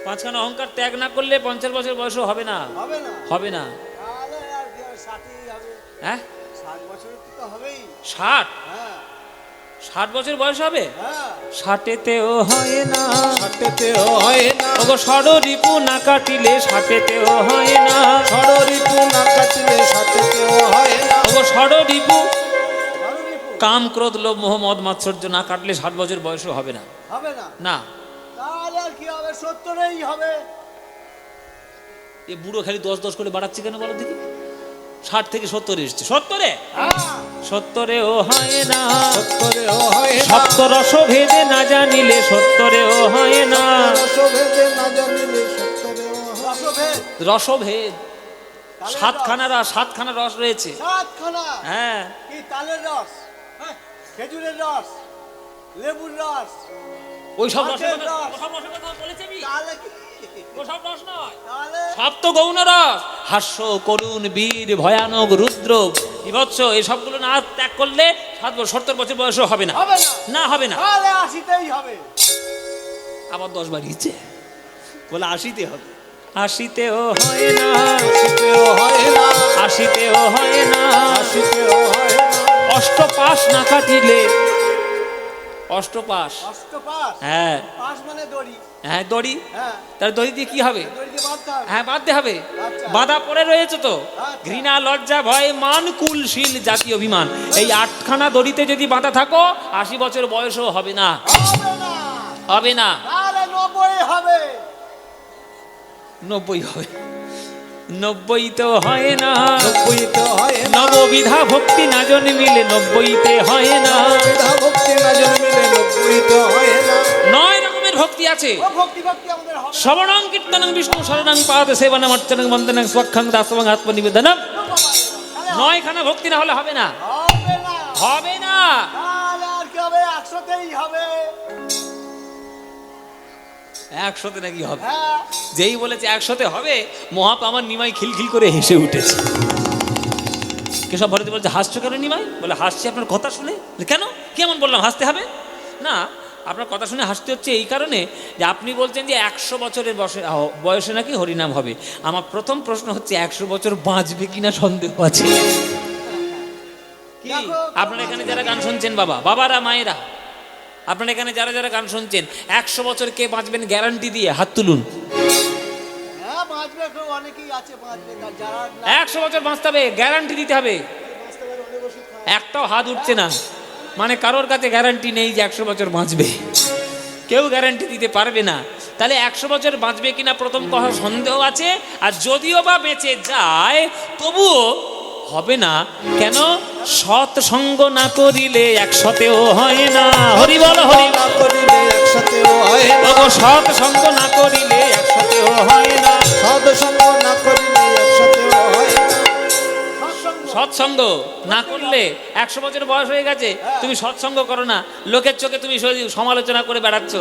5খানা অহংকার ত্যাগ না করলে 50 বছর বয়সও হবে না, হবে না, হবে না। তাহলে আর 60ই হবে। হ্যাঁ 60 বছর তো হবেই। 60 হ্যাঁ 60 বছর বয়স হবে? হ্যাঁ 60-তেও হয় না, 60-তেও হয় না, ওগো ষড়রিপু না কাটিলে 60-তেও হয় না, ষড়রিপু না কাটিলে 60-তেও হয় না, ওগো ষড়রিপু ষড়রিপু কাম ক্রোধ লোভ মোহ মদ মাৎসর্য না কাটলে 60 বছর বয়সও হবে না। হবে না, না তাহলে আর কি হবে? 70-এই হবে। এ বুড়ো খালি 10 করে বাড়াচ্ছে কেন বলো দেখি? 60 থেকে 70 এসছে, 70-এ হ্যাঁ 70-এও হয় না, 70-এও হয় না, সপ্তরস ভেদে না জানিলে 70-এও হয় না, রসভেদে না জানিলে 70-এও হয়। রসভেদ রসভেদ 7খানা রস রয়েছে। 7খানা? হ্যাঁ কি তালের রস, খেজুরের রস, লেবুর রস, ওই সব রসের মাছের কথা, রস। ওসব রসের কথা বলেছি আমি, তাহলে কি? ওসব রস নয়। তাহলে সপ্ত গৌণ রস, হাস্য করুণ বীর ভয়ানক রুদ্র বিভৎস এই সবগুলো না ত্যাগ করলে 70 বছর বয়সও হবে না, হবে না, না হবে না। তাহলে 80-তেই হবে। আবার 10 বাড়িয়েছে, বলে 80-তে হবে। 80-তেও হয় না, 80-তেও হয় না, 80-তেও হয় না, 80-তেও হয় না, অষ্টপাশ না কাটিলে, অষ্টপাশ, অষ্টপাশ। হ্যাঁ পাশ মানে দড়ি। হ্যাঁ দড়ি, হ্যাঁ তার দড়ি দিয়ে কি হবে? দড়ি দিয়ে বাঁধতে হবে। হ্যাঁ বাঁধতে হবে। আচ্ছা। বাধা পড়ে রয়েছে তো, আচ্ছা। ঘৃণা লজ্জা ভয় মান কুলশীল জাতীয় অভিমান, এই 8খানা দড়িতে যদি বাঁধা থাকো 80 বছর বয়সও হবে না, হবে না, হবে না। তাহলে 90 হবে। 90 হবে, 90-তেও হয় না, 90-তেও হয় না, নববিধা ভক্তি না জন্মিলে 90-তে হয় না। বিধা ভক্তি না জন্মিলে 90-তেও হয় না। 9 রকমের ভক্তি আছে। ও ভক্তি ভক্তি আমাদের হবে না। শ্রবণং কীর্তনং বিষ্ণু শরণং পাদ সেবনং অর্চনং বন্দনং স্বক্ষং দাসবং আত্মনিবেদনম। তাহলে 9খানা ভক্তি না হলে হবে না, হবে না, হবে না। তাহলে আর কি হবে? 100-তেই হবে। 100-তে নাকি হবে? হ্যাঁ যেই বলেছে 100-তে হবে, মহাপ আমার নিমাই খিলখিল করে হেসে উঠেছে। কেশব ভারতী বলছে হাসছো কেন নিমাই? বলে হাসছি আপনার কথা শুনে। বলে, কেন কেমন বললাম হাসতে হবে? না আপনার কথা শুনে হাসতে হচ্ছে এই কারণে যে আপনি বলছেন যে 100 বছরের বয়সে নাকি হরিনাম হবে। আমার প্রথম প্রশ্ন হচ্ছে 100 বছর বাঁচবে কিনা সন্দেহ আছে। কি আপনারা এখানে যারা গান শুনছেন, বাবারা মায়েরা, আপনারা এখানে যারা গান শুনছেন, 100 বছর কে বাঁচবেন গ্যারান্টি দিয়ে হাত তুলুন। হ্যাঁ বাঁচবে, কেউ অনেকেই আছে বাঁচবে, তার যারা 100 বছর বাঁচতে হবে, গ্যারান্টি দিতে হবে। বাঁচতে পারে অনেক ওষুধ খায়। একটাও হাত উঠছে না, মানে কারোর কাছে গ্যারান্টি নেই যে 100 বছর বাঁচবে, কেউ গ্যারান্টি দিতে পারবে না। তাহলে 100 বছর বাঁচবে কিনা প্রথম কথা সন্দেহ আছে। আর যদিও বা বেঁচে যায় তবুও হবে না। কেন? সৎ সঙ্গ না করিলে 100-তেও হয় না। হরি বল হরি না করিলে 100-তেও হয় না, বল। সৎ সঙ্গ না করিলে 100-তেও হয় না। সৎসঙ্গ না করিলে 100-তেও হয় না। সৎসঙ্গ না করলে 100 বছর বয়স হয়ে গেছে, তুমি সৎসঙ্গ করো না, লোকের চোখে তুমি সমালোচনা করে বেড়াচ্ছ।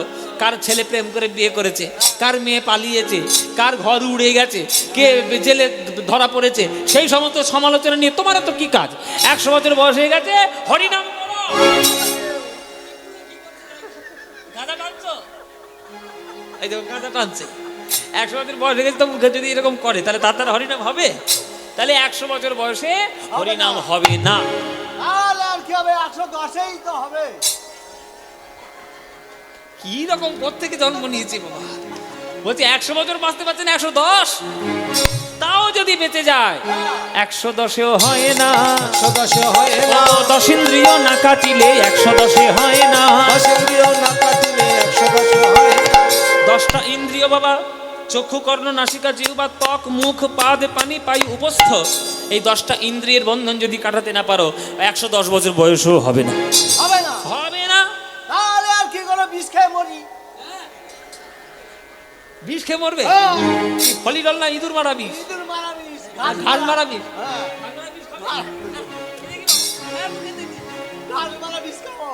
কার ছেলে প্রেম করে বিয়ে করেছে, কার মেয়ে পালিয়েছে, কার ঘর উড়ে গেছে, কে জেলে ধরা পড়েছে, সেই সমস্ত সমালোচনা নিয়ে তোমার তো কি কাজ? 100 বছর বয়স হয়ে গেছে, হরিনাম করো। গাঁজা টানছো? এই দেখো গাঁজা টানছে। 100 বছর বয়স হয়ে গেছে তো মুখে যদি এরকম করে তাহলে তার হরিনাম হবে? তাহলে 100 বছর বয়সে হরিনাম হবে না। তাহলে আর কি হবে? 110-এই তো হবে। কি রকম কোত্থেকে জন্ম নিয়েছে বাবা? বলছি 100 বছর বাঁচতে পারছেন, 110 তাও যে যদি বেঁচে যায় 110-এও হয় না। 110 হয় না। 10 ইন্দ্রিয় না কাটিলে 110-এ হয় না। 10 ইন্দ্রিয় না কাটিলে 110 হয় না। 10টা ইন্দ্রিয় বাবা, চক্ষু, কর্ণ, নাসিকা, জিহ্বা, ত্বক, মুখ, পাদ, পানি, পায়ু, উপস্থ, এই 10টা ইন্দ্রিয়ের বন্ধন যদি কাটাতে না পারো 110 বছর বয়সও হবে না। হবে না। হবে না। তাহলে আর কি করে বিষ খেয়ে মরি? বিষ খেয়ে মরবে? হ্যাঁ। ফলিডল না ইঁদুর মারা বিষ? ইঁদুর মারা বিষ, ঘাস মারা বিষ? হ্যাঁ, ঘাস মারা বিষ খাবো।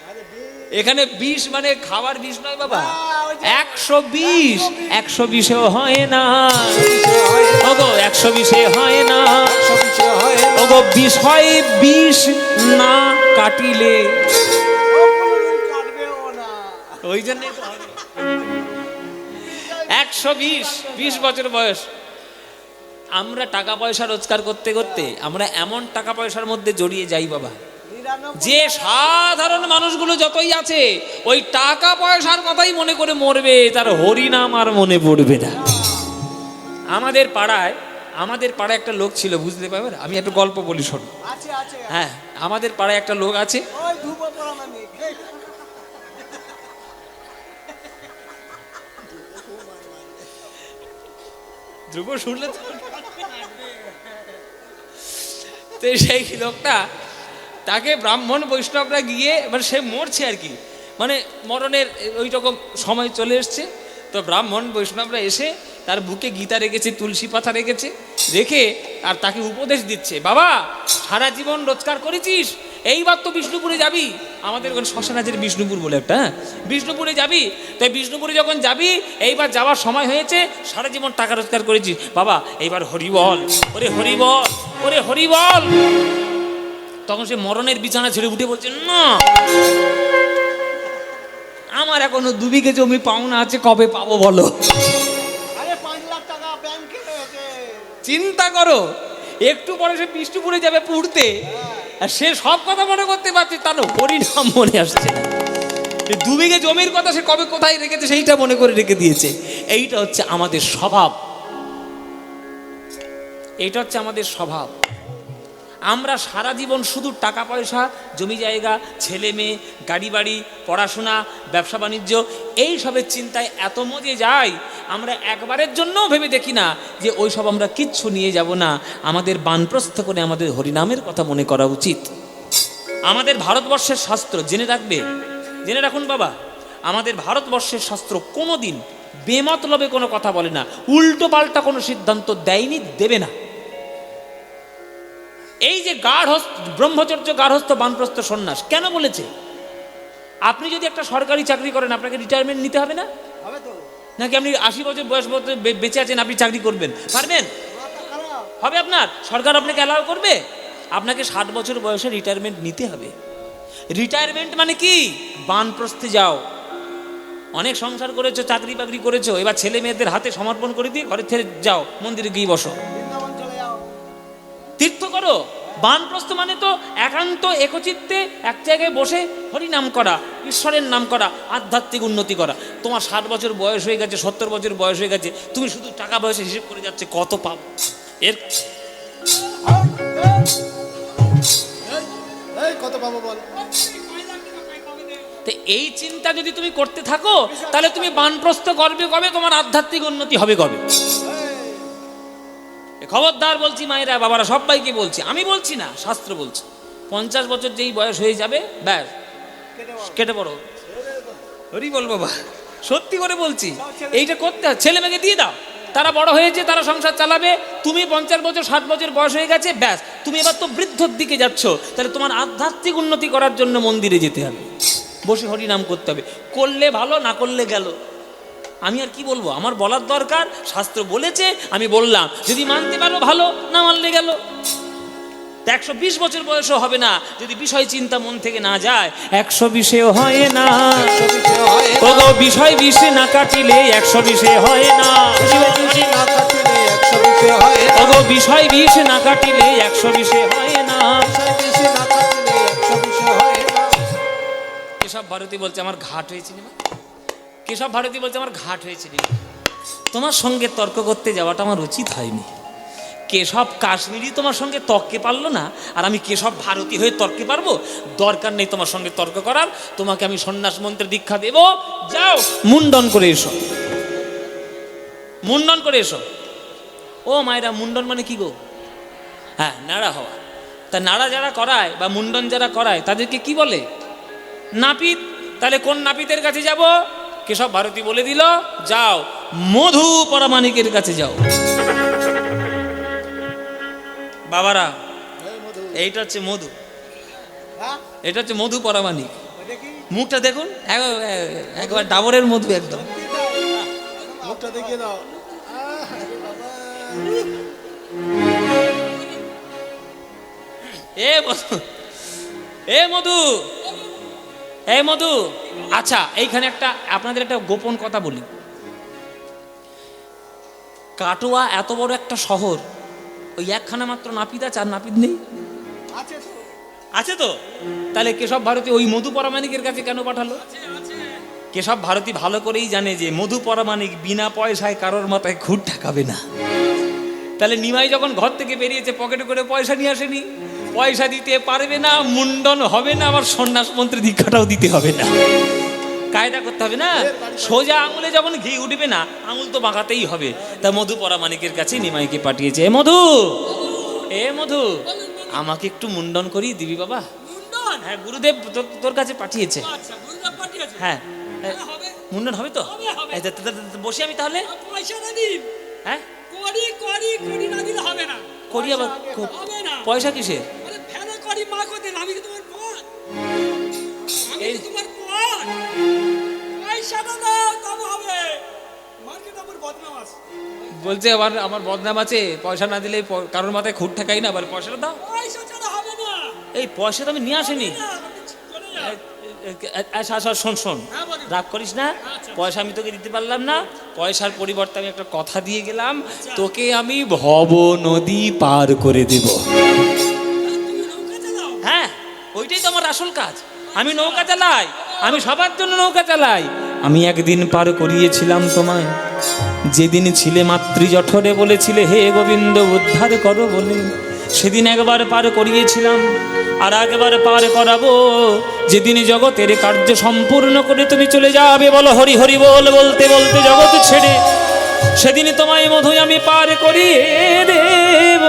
আরে বিষ। এখানে বিষ মানে খাবার বিষ নয় বাবা, হ্যাঁ, ওই যে 120। 120-এও হয় না। 120 হয় না। ওগো 120-এ হয় না। 120 হয় না। ওগো বিষয় বিষ না কাটিলে, ও কোনোদিন কাটবেও না। ওই জন্যই তো হবে। 120 বছর বয়স। আমরা টাকা পয়সা রোজগার করতে করতে আমরা এমন টাকা পয়সার মধ্যে জড়িয়ে যাই বাবা, 99 যে সাধারণ মানুষগুলো যতই আছে ওই টাকা পয়সার কথাই মনে করে মরবে, তার হরিনাম আর মনে পড়বে না। আমাদের পাড়ায় একটা লোক ছিল, বুঝতে পারবে? আমি একটা গল্প বলি শোনো। আছে আছে। হ্যাঁ, আমাদের পাড়ায় একটা লোক আছে। ওই ধূপ পড়া মানে। ধ্রুব শুনলে তো তো সেই লোকটা, তাকে ব্রাহ্মণ বৈষ্ণবরা গিয়ে, মানে সে মরছে আর কি, মানে মরণের ওই রকম সময় চলে এসছে, তো ব্রাহ্মণ বৈষ্ণবরা এসে তার বুকে গীতা রেখেছে, তুলসী পাতা রেখেছে, রেখে আর তাকে উপদেশ দিচ্ছে, বাবা সারা জীবন রোজগার করেছিস, এইবার তো বিষ্ণুপুরে যাবি। আমাদের ওখানে শ্মশান আছে বিষ্ণুপুর বলে একটা, হ্যাঁ, বিষ্ণুপুরে যাবি। তাই বিষ্ণুপুরে যখন যাবি, এইবার যাওয়ার সময় হয়েছে, সারা জীবন টাকা রোজগার করেছিস, বাবা এইবার হরি বল, ওরে হরি বল, ওরে হরি বল। তখন সে মরণের বিছানা ছেড়ে উঠে বলছে, না আমার এখনো 2 বিঘে জমি পাওনা আছে, কবে পাবো বলো? আরে 5 লাখ টাকা ব্যাংকে রয়েছে। চিন্তা করো, একটু পরে সে বিষ্ণুপুরে যাবে পড়তে, আর সে সব কথা মনে করতে পারছে, তার হরিনাম মনে আসছে না। 2 বিঘে জমির কথা সে কবে কোথায় রেখেছে সেইটা মনে করে রেখে দিয়েছে। এইটা হচ্ছে আমাদের স্বভাব, এইটা হচ্ছে আমাদের স্বভাব। আমরা সারা জীবন শুধু টাকা পয়সা, জমি জায়গা, ছেলে মেয়ে, গাড়ি বাড়ি, পড়াশোনা, ব্যবসা বাণিজ্য, এই সবের চিন্তায় এত মজে যাই, আমরা একবারের জন্যও ভেবে দেখি না যে ওই সব আমরা কিচ্ছু নিয়ে যাব না। আমাদের বানপ্রস্থ করে আমাদের হরিনামের কথা মনে করা উচিত। আমাদের ভারতবর্ষের শাস্ত্র জেনে রাখবে, জেনে রাখুন বাবা, আমাদের ভারতবর্ষের শাস্ত্র কোনো দিন বেমতলবে কোনো কথা বলে না, উল্টো পাল্টা কোনো সিদ্ধান্ত দেয়নি, দেবে না। এই যে ব্রহ্মচর্য, গার্হস্থ, বানপ্রস্থ, সন্ন্যাস কেন বলেছে? আপনি যদি একটা সরকারি চাকরি করেন, আপনাকে রিটায়ারমেন্ট নিতে হবে না? হবে তো। নাকি আপনি 80 বছর বয়স বেঁচে আছেন, আপনি চাকরি করবেন, পারবেন? মাথা খারাপ। হবে আপনার? সরকার আপনাকে অ্যালাউ করবে? আপনাকে 60 বছর বয়সে রিটায়ারমেন্ট নিতে হবে। রিটায়ারমেন্ট মানে কি? বানপ্রস্থে যাও। অনেক সংসার করেছো, চাকরি বাকরি করেছো, এবার ছেলে মেয়েদের হাতে সমর্পণ করে দিয়ে ঘরে থেকে যাও, মন্দিরে গিয়ে বসো, বৃন্দাবন চলে যাও, তীর্থ করো। বানপ্রস্থ মানে তো একান্ত একচিত্তে এক জায়গায় বসে হরিনাম করা, ঈশ্বরের নাম করা, আধ্যাত্মিক উন্নতি করা। তোমার 60 বছর বয়স হয়ে গেছে, 70 বছর বয়স হয়ে গেছে, তুমি শুধু টাকা পয়সা হিসেব করে যাচ্ছে, কত পাবো এর? এই কত পাবো বল? তো এই চিন্তা যদি তুমি করতে থাকো, তাহলে তুমি বানপ্রস্থ করবে কবে? তোমার আধ্যাত্মিক উন্নতি হবে কবে? খবরদার বলছি মায়েরা, বাবারা, সবাইকে বলছি, আমি বলছি না, শাস্ত্র বলছে। 50 বছর যেই বয়স হয়ে যাবে, ব্যাস কেটে পড়ো। হরি বল বাবা, সত্যি করে বলছি, এইটা করতে হয়। ছেলে মেয়েকে দিয়ে দাও, তারা বড় হয়েছে, তারা সংসার চালাবে। তুমি 50 বছর 60 বছর বয়স হয়ে গেছে, ব্যাস তুমি এবার তো বৃদ্ধর দিকে যাচ্ছ, তাহলে তোমার আধ্যাত্মিক উন্নতি করার জন্য মন্দিরে যেতে হবে, বসে হরিনাম করতে হবে। করলে ভালো, না করলে গেল। আমি আর কি বলবো, আমার বলার দরকার, শাস্ত্র বলেছে, আমি বললাম। যদি মানতে পারো ভালো, না মানলে গেল। 120 বছর বয়সও হবে না যদি বিষয় চিন্তা মন থেকে না যায়। 120-এও হয় না, 120 হয় না। ওগো বিষয় বিষে না কাটিলে 120-এ হয় না। বিষয় না কাটিলে 120 হয় না। ওগো বিষয় বিষ না কাটিলে 120-এ হয় না। বিষয় না কাটিলে 120 হয় না। কেশব ভারতী বলছে আমার ঘাট হয়েছে না। কেশব ভারতী বলছে আমার ঘাট হয়েছে না। তোমার সঙ্গে তর্ক করতে যাওয়াটা আমার উচিত হয়নি। কেশব কাশ্মীরি তোমার সঙ্গে তর্কে পারলো না, আর আমি কেশব ভারতী হয়ে তর্কে পারবো? দরকার নেই তোমার সঙ্গে তর্ক করার, তোমাকে আমি সন্ন্যাস মন্ত্রের দীক্ষা দেব। যাও মুন্ডন করে এসো, মুন্ডন করে এসো। ও মায়েরা, মুন্ডন মানে কি গো? হ্যাঁ, নাড়া হওয়া। তা নাড়া যারা করায় বা মুন্ডন যারা করায় তাদেরকে কি বলে? নাপিত। তাহলে কোন নাপিতের কাছে যাব? কেশব ভারতী বলে দিল, যাও মধু পরামানিকের কাছে যাও। বাবারা, এইটা হচ্ছে মধু, এটা হচ্ছে মধু পরামানিক। মুখটা দেখুন, একবার ডাবরের মধু একদম। মুখটা দেখিয়ে দাও। এ মধু, এ মধু, এই মধু। আচ্ছা, এইখানে একটা আপনাদের একটা গোপন কথা বলি। কাটোয়া এত বড় একটা শহর, ওই একখানা মাত্র নাপিত আছে, আর নাপিত নেই? আছে তো। তাহলে কেশব ভারতী ওই মধু পরামানিকের কাছে কেন পাঠালো? কেশব ভারতী ভালো করেই জানে যে মধু পরামানিক বিনা পয়সায় কারোর মাথায় খুঁট ঠেকাবে না। তাহলে নিমাই যখন ঘর থেকে বেরিয়েছে, পকেটে করে পয়সা নিয়ে আসেনি, পয়সা দিতে পারবে না, মুন্ডন হবে না, আবার সন্ন্যাস মন্ত্রী দীক্ষাটাও দিতে হবে না। কায়দা করতে হবে না, সোজা আঙুলে যখন ঘি উঠবে না, আঙুল তো বাঁকাতেই হবে। তা মধু পরামানিকের কাছে নিমাইকে পাঠিয়েছে। এ মধু, এ মধু, আমাকে একটু মুন্ডন করিয়ে দিবি বাবা? হ্যাঁ, গুরুদেব তোর কাছে পাঠিয়েছে। হ্যাঁ, মুন্ডন হবে তো? বসি আমি তাহলে। হ্যাঁ, করি আবার পয়সা কিসে? বলছে আবার আমার বদনাম আছে, পয়সা না দিলে কারোর মাথায় খুঁট ঠেকাই না, আবার পয়সাটা দাও। এই পয়সা তো আমি নিয়ে আসিনি। আচ্ছা শোন শোন, রাগ করিস না, পয়সা আমি তোকে দিতে পারলাম না, পয়সার পরিবর্তে আমি একটা কথা দিয়ে গেলাম, তোকে আমি ভব নদী পার করে দেব। হ্যাঁ, ওইটাই তো আমার আসল কাজ। আমি নৌকা চালাই, আমি সবার জন্য নৌকা চালাই। আমি একদিন পার করিয়েছিলাম তোমায়, যেদিন ছিলে মাতৃ জঠরে, বলেছিলে হে গোবিন্দ উদ্ধার করো বলে। সেদিন একবার পার করিয়েছিলাম, আর একবার পার করাবো, যেদিন জগতের কার্য সম্পূর্ণ করে তুমি চলে যাবে, বলো হরি হরি বল বলতে বলতে জগৎ ছেড়ে, সেদিন তোমায় মধু আমি পার করিয়ে দেব।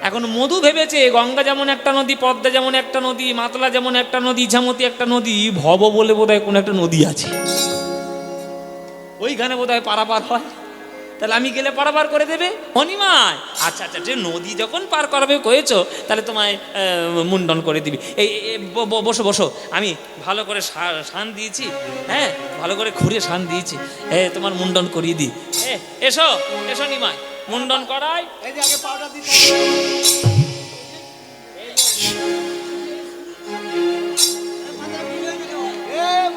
এখন মধু ভেবেছে গঙ্গা যেমন একটা নদী, পদ্মা যেমন একটা নদী, মাতলা যেমন একটা নদী, ইছামতি একটা নদী, ভব বলে বোধহয় কোন একটা নদী আছে, ওইখানে বোধহয় পারাপার হয়। তাহলে আমি গেলে পারাপার করে দেবে অনিমায়। আচ্ছা আচ্ছা, যে নদী যখন পার করাবে কয়েছো, তাহলে তোমায় মুন্ডন করে দিবি। এই বসো বসো, আমি ভালো করে শান দিয়েছি, হ্যাঁ ভালো করে খুঁড়ে শান দিয়েছি, তোমার মুন্ডন করিয়ে দিই। এসো এসো নিমাই, মুন্ডন করাই। এই যে আগে পাউডার দিতে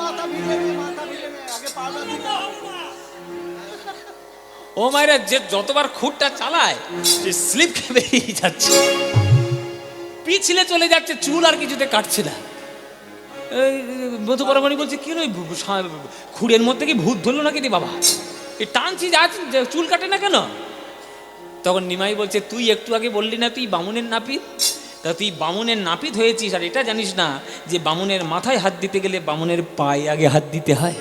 মাথা ভিজে আগে পাউডার দিতে। ও মায়েরা, যে যতবার খুঁটটা চালায় সে স্লিপ খেয়ে বেরিয়ে যাচ্ছে, পিছলে চলে যাচ্ছে, চুল আর কিছুতে কাটছে না। এই মধু পরামানিক বলছে, কি নয় খুঁড়ের মধ্যে কি ভূত ধরলো নাকি রে বাবা, এই টানছি যা চুল কাটে না কেন? তখন নিমাই বলছে, তুই একটু আগে বললি না তুই বামুনের নাপিত, তা তুই বামুনের নাপিত হয়েছিস, আর এটা জানিস না যে বামুনের মাথায় হাত দিতে গেলে বামুনের পায়ে আগে হাত দিতে হয়?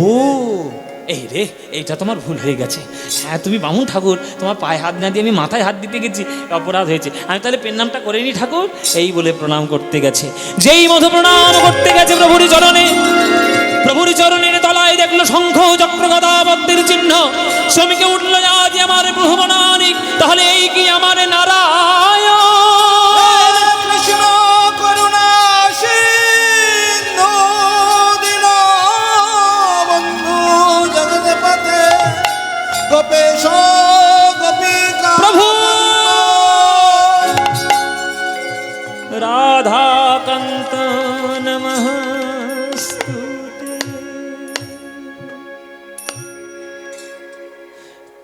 ও এই রে, এইটা তোমার ভুল হয়ে গেছে। হ্যাঁ, তুমি বামুন ঠাকুর, তোমার পায়ে হাত না দিয়ে আমি মাথায় হাত দিতে গেছি, অপরাধ হয়েছে। আমি তাহলে প্রণামটা করে নি ঠাকুর, এই বলে প্রণাম করতে গেছে। যেই মধু প্রণাম করতে গেছে প্রভুর চরণে, প্রভুর চরণের তলায় দেখলো শঙ্খ চক্র গদা পদ্মের চিহ্ন, শ্রমিকে উঠলো আজ আমার প্রভু বনানিক, তাহলে এই কি আমার নারায়ণ? কৃষ্ণ করুণা সিন্ধু দীনবন্ধু জগৎপতে গোপেশ গোপিকা প্রভু রাধাকান্ত নমস্তুতে।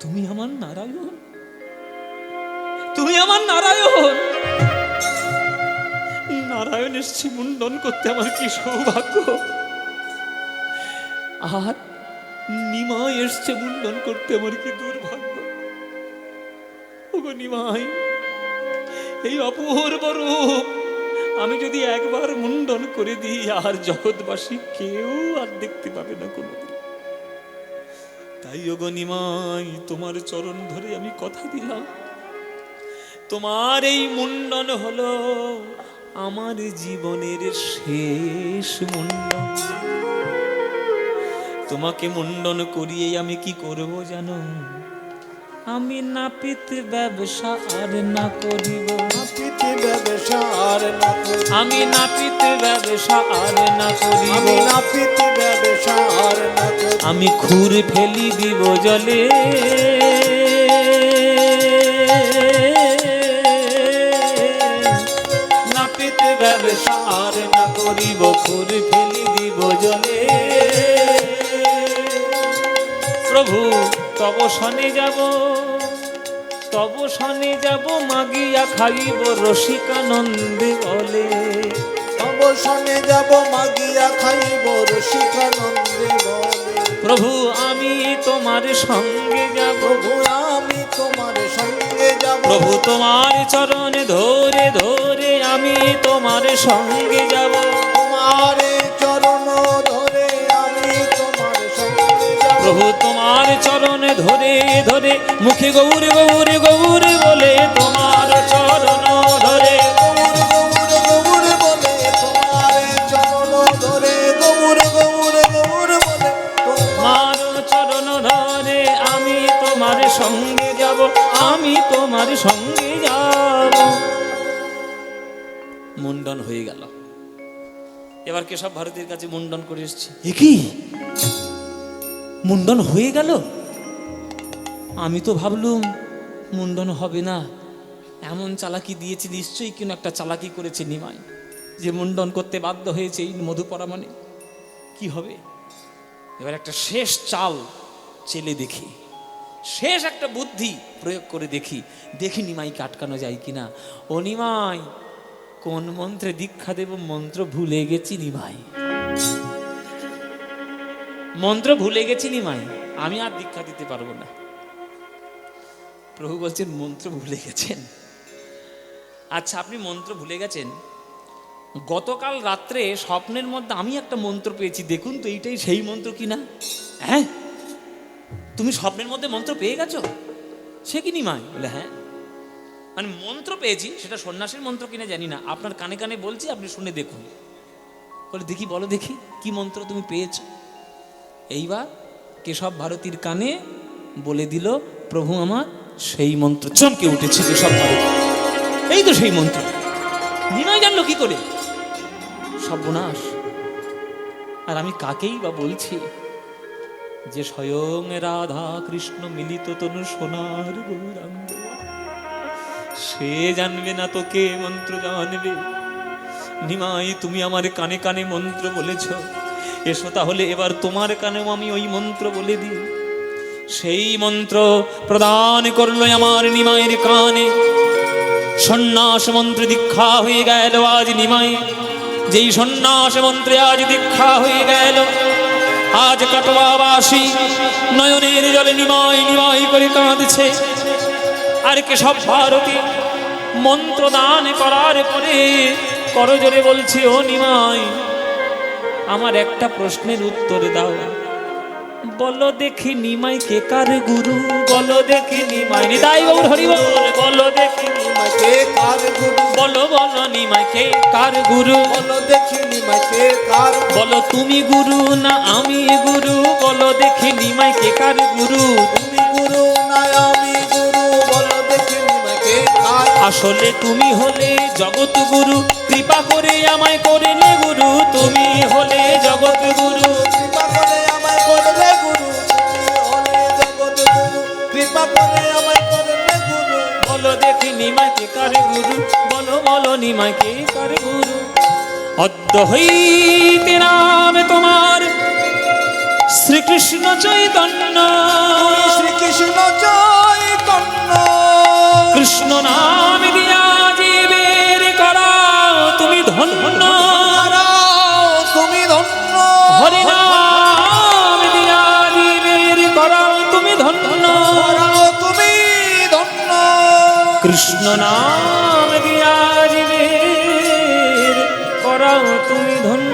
তুমি আমার নারায়ণ, তুমি আমার নারায়ণ। নারায়ণ এসছি মুন্ডন করতে, আমার কি সৌভাগ্য। আর নিমাই এসছে মুন্ডন করতে, আমার কি দুর্ভাগ্য। ওগো নিমাই, এই অপূর্ব রূপ আমি যদি একবার মুন্ডন করে দিই, আর জগৎবাসী কেউ আর দেখতে পাবে না কোনোদিন। তাই ওগো নিমাই, তোমার চরণ ধরে আমি কথা দিলাম, তোমার এই মুন্ডন হলো আমার জীবনের শেষ মুন্ডন। তোমাকে মুন্ডন করিয়ে আমি কি করব জানো? আমি নাপিত ব্যবসা আর না করিব, নাপিত ব্যবসা আর না করিব, আমি নাপিত ব্যবসা আর না করিব, আমি নাপিত ব্যবসা আর না করিব, আমি খুর ফেলি দিব জলে, নাপিত ব্যবসা আর না করিব, খুর ফেলি দিব জলে। প্রভু তব সনে যাব, তব সনে যাব, মাগিয়া খাইব রসিকানন্দে বলে। তব সনে যাব, মাগিয়া খাইব রসিকানন্দে বলে। প্রভু আমি তোমার সঙ্গে যাব, প্রভু আমি তোমার সঙ্গে যাব, প্রভু তোমার চরণ ধরে ধরে আমি তোমার সঙ্গে যাব, তোমার চরণ ধরে আমি তোমার সঙ্গে যাব, প্রভু তোমার চরণ ধরে ধরে মুখে গৌর গৌর গৌর বলে তোমার চরণ ধরে, গৌর গৌর গৌর বলে তোমার চরণ ধরে, গৌর গৌর গৌর বলে তোমার চরণ ধরে আমি তোমার সঙ্গে যাব, আমি তোমার সঙ্গে যাব। মুন্ডন হয়ে গেল। এবার কেশব ভারতীর কাছে মুন্ডন করে এসেছি। এ কি মুন্ডন হয়ে গেল? আমি তো ভাবলুম মুন্ডন হবে না, এমন চালাকি দিয়েছি, নিশ্চয়ই কোনো একটা চালাকি করেছে নিমাই, যে মুন্ডন করতে বাধ্য হয়েছে এই মধুপরা। মানে কি হবে? এবার একটা শেষ চাল চেলে দেখি, শেষ একটা বুদ্ধি প্রয়োগ করে দেখি, দেখি নিমাইকে আটকানো যায় কিনা। ও নিমাই, কোন মন্ত্রে দীক্ষা দেব? মন্ত্র ভুলে গেছি নিমাই, মন্ত্র ভুলে গেছি নিমাই, আমি আর দীক্ষা দিতে পারবো না। প্রভু বলছেন মন্ত্র ভুলে গেছেন? আচ্ছা, আপনি মন্ত্র ভুলে গেছেন? গতকাল রাত্রে স্বপ্নের মধ্যে আমি একটা মন্ত্র পেয়েছি, দেখুন তো এইটাই সেই মন্ত্র কিনা। হ্যাঁ, তুমি স্বপ্নের মধ্যে মন্ত্র পেয়ে গেছো? সে কি নিমাই? বলে হ্যাঁ, মানে মন্ত্র পেয়েছি, সেটা সন্ন্যাসীর মন্ত্র কিনা জানি না, আপনার কানে কানে বলছি, আপনি শুনে দেখুন। বলে দেখি, বলো দেখি কি মন্ত্র তুমি পেয়েছো। এইবার কেশব ভারতীর কানে বলে দিল প্রভু আমার সেই মন্ত্র। চমকে উঠেছে কেশব ভারতী, এই তো সেই মন্ত্র। নিমাই জানলো কি করে? সর্বনাশ! আর আমি কাকেই বা বলছি, যে স্বয়ং রাধা কৃষ্ণ মিলিত তনু সোনার গৌরাঙ্গ, সে জানবে না তো কে মন্ত্র জানবে? নিমাই, তুমি আমার কানে কানে মন্ত্র বলেছ, এসো তাহলে এবার তোমার কানেও আমি ওই মন্ত্র বলে দিই। সেই মন্ত্র প্রদান করলো আমার নিমাইয়ের কানে। সন্ন্যাস মন্ত্রে দীক্ষা হয়ে গেল আজ নিমাই। যেই সন্ন্যাস মন্ত্রে আজ দীক্ষা হয়ে গেল, আজ কাটোয়াবাসী নয়নের জলে নিমাই নিমাই করে কাঁদছে। আর কেশব ভারতী মন্ত্র দান করার পরে করজোরে বলছে, ও নিমাই, আমার একটা প্রশ্নের উত্তর দাও। বলো দেখি নিমাই কে কার গুরু? বলো দেখি নিমাই, নিতাই গৌর হরি বল। বলো দেখি নিমাই কে কার গুরু? বলো বলো নিমাই কে কার গুরু? বলো দেখি নিমাই কে কার? বলো তুমি গুরু না আমি গুরু? বলো দেখি নিমাই কে কার গুরু? তুমি গুরু না আমি গুরু, বলো দেখি নিমাই কে কার? আসলে তুমি হলে জগৎ গুরু, কৃপা করে আমায় করলে গুরু। তুমি হলে জগৎ গুরু, কৃপা করে আমায় করলে গুরু। তুমি হলে জগৎ গুরু, কৃপা করে আমায় করলে গুরু। বলো দেখি নিমাই কে কার গুরু? বলো বলো নিমাই কে কার গুরু? অদ্য হইতে নাম তোমার শ্রীকৃষ্ণ চৈতন্য। শ্রীকৃষ্ণ চৈতন্য, কৃষ্ণ নাম দিয়া জীবের করা তুমি ধন্য। তুমি ধন্য। হরি নাম দিয়া জীবের নাম দিয়া জীবের করাও তুমি ধন্য।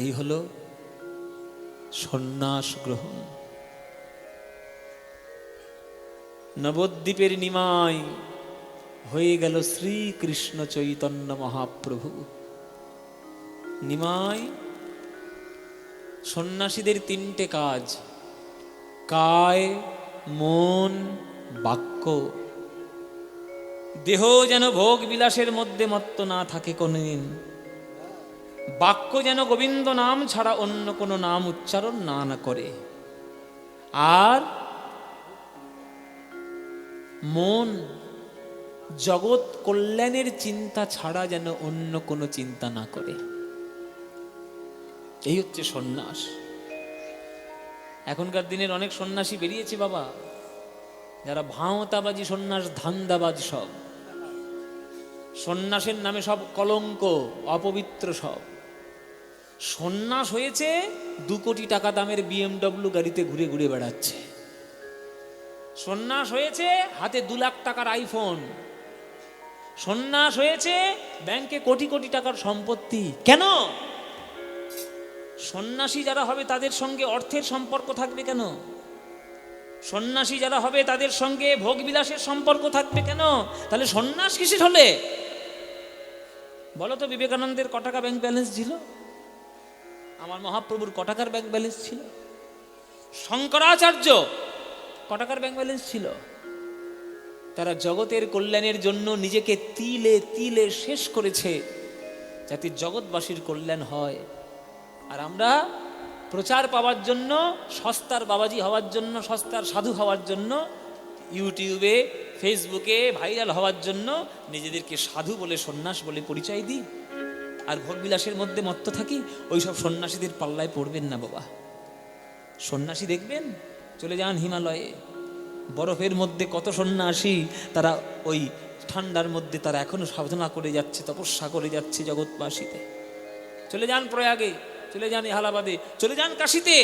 এই হলো সন্ন্যাস গ্রহণ। নবদ্বীপের নিমাই হয়ে গেল শ্রীকৃষ্ণ চৈতন্য মহাপ্রভু। নিমাই সন্ন্যাসীদের তিনটে কাজ, কায়, মন, বাক্য। দেহ যেন ভোগ বিলাসের মধ্যে মত্ত না থাকে কোনদিন। বাক্য যেন গোবিন্দ নাম ছাড়া অন্য কোনো নাম উচ্চারণ না করে। আর মন জগৎ কল্যাণের চিন্তা ছাড়া যেন অন্য কোনো চিন্তা না করে। এই হচ্ছে সন্ন্যাস। এখনকার দিনের অনেক সন্ন্যাসী বেরিয়েছে বাবা, যারা ভাঁওতাবাজি সন্ন্যাস, ধান্দাবাজ সব। সন্ন্যাসের নামে সব কলঙ্ক, অপবিত্র সব। সন্ন্যাস হয়েছে 2 কোটি টাকা দামের BMW গাড়িতে ঘুরে ঘুরে বেড়াচ্ছে। সন্ন্যাস হয়েছে হাতে 2 লাখ টাকার আইফোন। সন্ন্যাস হয়েছে ব্যাংকে কোটি কোটি টাকার সম্পত্তি। কেন? সন্ন্যাসী যারা হবে তাদের সঙ্গে অর্থের সম্পর্ক থাকবে কেন? সন্ন্যাসী যারা হবে তাদের সঙ্গে ভোগবিলাসের সম্পর্ক থাকবে কেন? তাহলে সন্ন্যাস কিসের হলে? বলো তো, বিবেকানন্দের ক টাকা ব্যাংক ব্যালেন্স ছিল? আমার মহাপ্রভুর ক টাকার ব্যাংক ব্যালেন্স ছিল? শঙ্করাচার্য ক টাকার ব্যাংক ব্যালেন্স ছিল? তারা জগতের কল্যাণের জন্য নিজেকে তিলে তিলে শেষ করেছে, যাতে জগৎবাসীর কল্যাণ হয়। আর আমরা প্রচার পাওয়ার জন্য, সস্তার বাবাজি হওয়ার জন্য, সস্তার সাধু হওয়ার জন্য, ইউটিউবে ফেসবুকে ভাইরাল হওয়ার জন্য নিজেদেরকে সাধু বলে, সন্ন্যাস বলে পরিচয় দিই, আর ভোগবিলাসের মধ্যে মত্ত থাকি। ওইসব সন্ন্যাসীদের পাল্লায় পড়বেন না বাবা। সন্ন্যাসী দেখবেন চলে যান হিমালয়ে, বরফের মধ্যে কত সন্ন্যাসী, তারা ওই ঠান্ডার মধ্যে তারা এখনো সাধনা করে যাচ্ছে, তপস্যা করে যাচ্ছে জগৎবাসীতে। চলে যান প্রয়াগে, চলে যান এলাহাবাদে, চলে যান কাশীতে,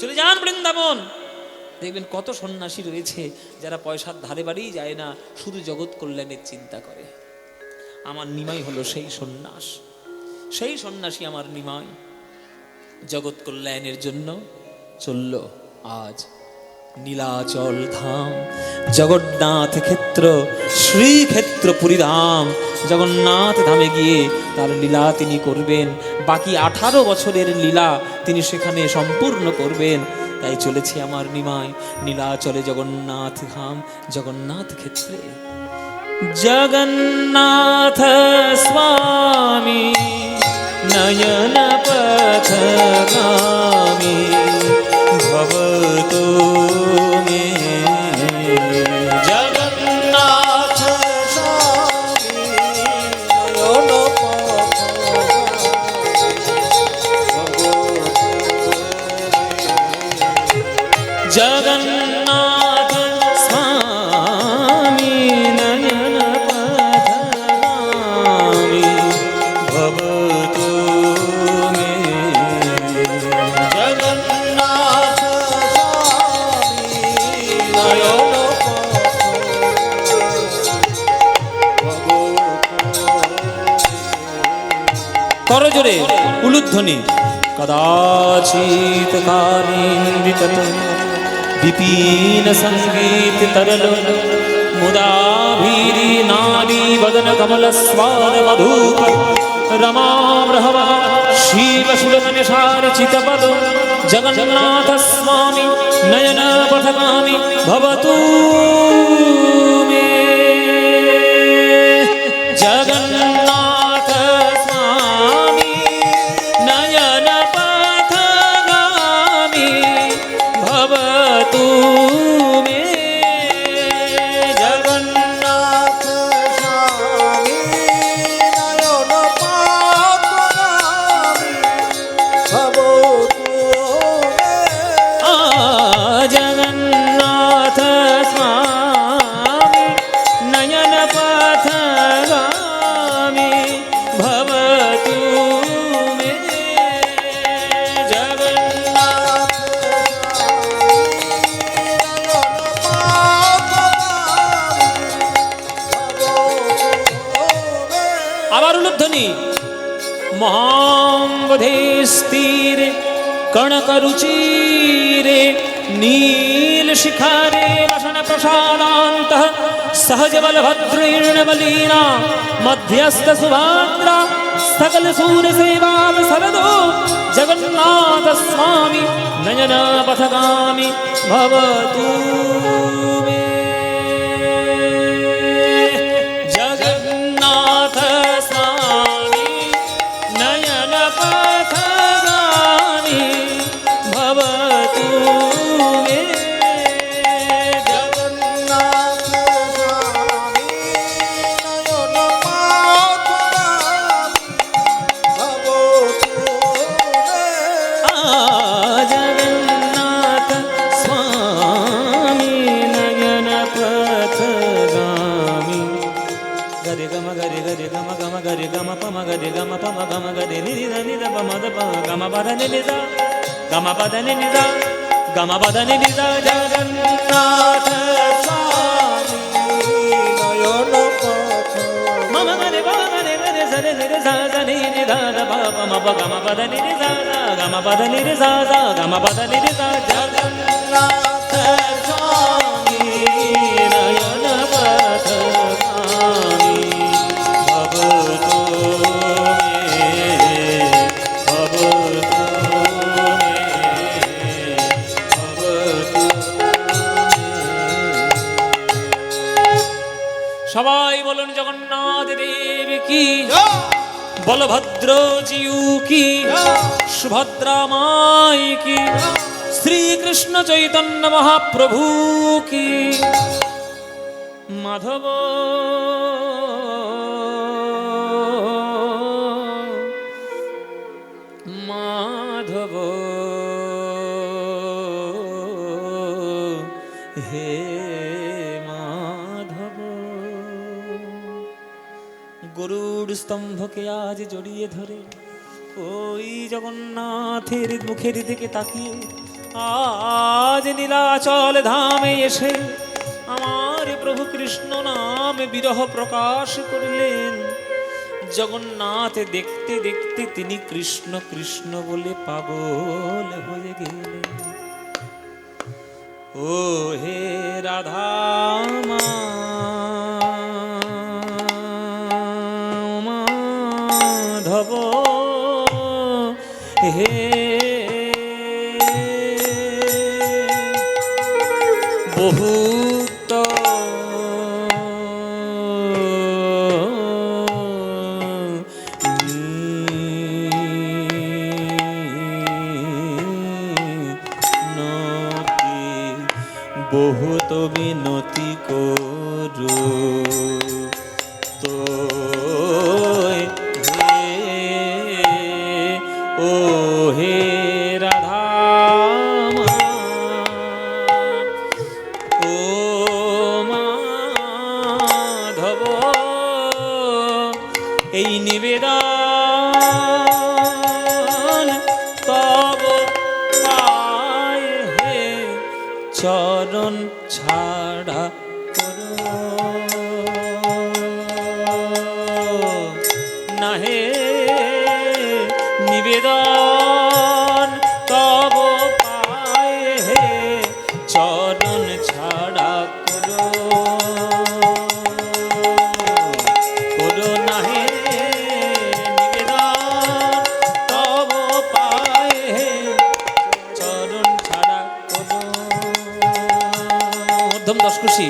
চলে যান বৃন্দাবন, দেখবেন কত সন্ন্যাসী রয়েছে যারা পয়সার ধারে বাড়িই যায় না, শুধু জগৎ কল্যাণের চিন্তা করে। আমার নিমাই হলো সেই সন্ন্যাস, সেই সন্ন্যাসী আমার নিমাই। জগৎ কল্যাণের জন্য চলল আজ নীলাচল ধাম, জগন্নাথ ক্ষেত্র, শ্রীক্ষেত্র পুরীধাম। জগন্নাথ ধামে গিয়ে তার লীলা তিনি করবেন, বাকি 18 বছরের লীলা তিনি সেখানে সম্পূর্ণ করবেন। তাই চলেছে আমার নিমাই নীলাচলে জগন্নাথ ধাম, জগন্নাথ ক্ষেত্রে। জগন্নাথ স্বামী নয়ন পথগামী ভবতু মে। জগন্নাথ স্বামী নয়ন জগন্নাথ স্বামী নয়ন পথগামী ভবতু মে। জগন্নাথ স্বামী নয়ন করজোরে উলুধ্বনি। কদাচিৎ কালীন বিতত বিপিন সঙ্গীত তরল মুদাভীরি নারী বদন কমল স্বাদ মধুপ রমা ব্রহ্ম শিব সুলতনে সার চিতপদ। জগন্নাথ স্বামী নয়ন পথগামী ভবতু মে। জগন্নাথ স্বামী নয়ন পথগামী ভবতু মে। জগন্নাথ স্বামী নয়ন পথগামী ভবতু মে। জগন্নাথ স্বামী নয়ন পথগামী আবার উলুধ্বনি মহাম্বধে স্থিরে কণকরুচিরে নীল শিখারে বসন প্রসাদান্ত সহজ বলভদ্রেণ বলীনা মধ্যস্থ সুভাদ্রা সকল সূর সেবা সরদো জগন্নাথ স্বামী নয়ন পথগামী ভবতু মে। জগন্নাথ স্বামী নয়ন পথগামী ভবতু মে। জগন্নাথ স্বামী নয়ন পথগামী ভবতু মে। জগন্নাথ স্বামী নয়ন পথগামী। গরে গম গরে গরে গম গম গরে গম পম গরে গম পম গম গরে নিরি নি দ পম দ প গম পদ নি নি দ গম পদ নি নি দ গম পদ নি নি দ। জগন্নাথ স্বামী নয়ন পথগামী মম গরে গম গরে গরে সরে নি রে সা সা নি নি দ দ প প ম প গম পদ নি নি সা সা গম পদ নি নি সা সা গম পদ নি নি সা। জগন্নাথ স্বামী নয়ন পথগামী ভবতু মে ভবতু মে ভবতু মে। সবাই বলুন জগন্নাথ দেব কি, বলভদ্র জিউ কি, সুভদ্রা মাই কি, শ্রীকৃষ্ণ চৈতন্য মহাপ্রভু কি, মাধব মাধব হে মাধব। গরুড় স্তম্ভকে আজ জড়িয়ে ধরে ওই জগন্নাথের মুখের দিকে তাকিয়ে আজ নীলাচল ধামে এসে আমার প্রভু কৃষ্ণ নাম বিরহ প্রকাশ করলেন। জগন্নাথ দেখতে দেখতে তিনি কৃষ্ণ কৃষ্ণ বলে পাগল হয়ে গেলেন। ও হে রাধা মাধব হে বহুত বহুত বিনতি করু তো হে ও হে রাধা ও মাধব। এই নিবেদন তব পায় হে চরণ ছাড়া করো না হে নিবেদন তব পায় হে চরণ ছাড়া করো করো না হে নিবেদন তব পায় হে চরণ ছাড়া করো। মধ্যম দশ খুশি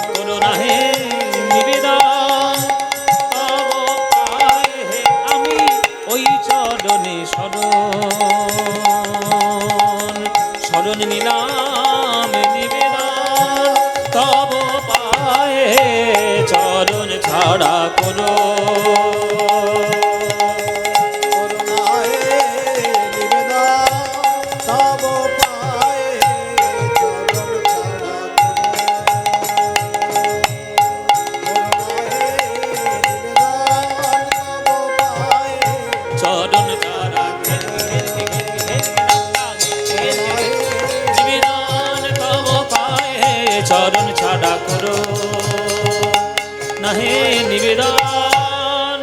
করো না হে নিবেদন তব পায় হে আমি ওই চরণে শরণ শরণ নিলাম নিবেদন তব পায় হে চরণ ছাড়া করো করুণায় নিবেদন তব পায়ে চরণ ছাড়া চরণ ছাড়া নিবেদন তব পায়ে চরণ ছাড়া করো না হে নিবেদন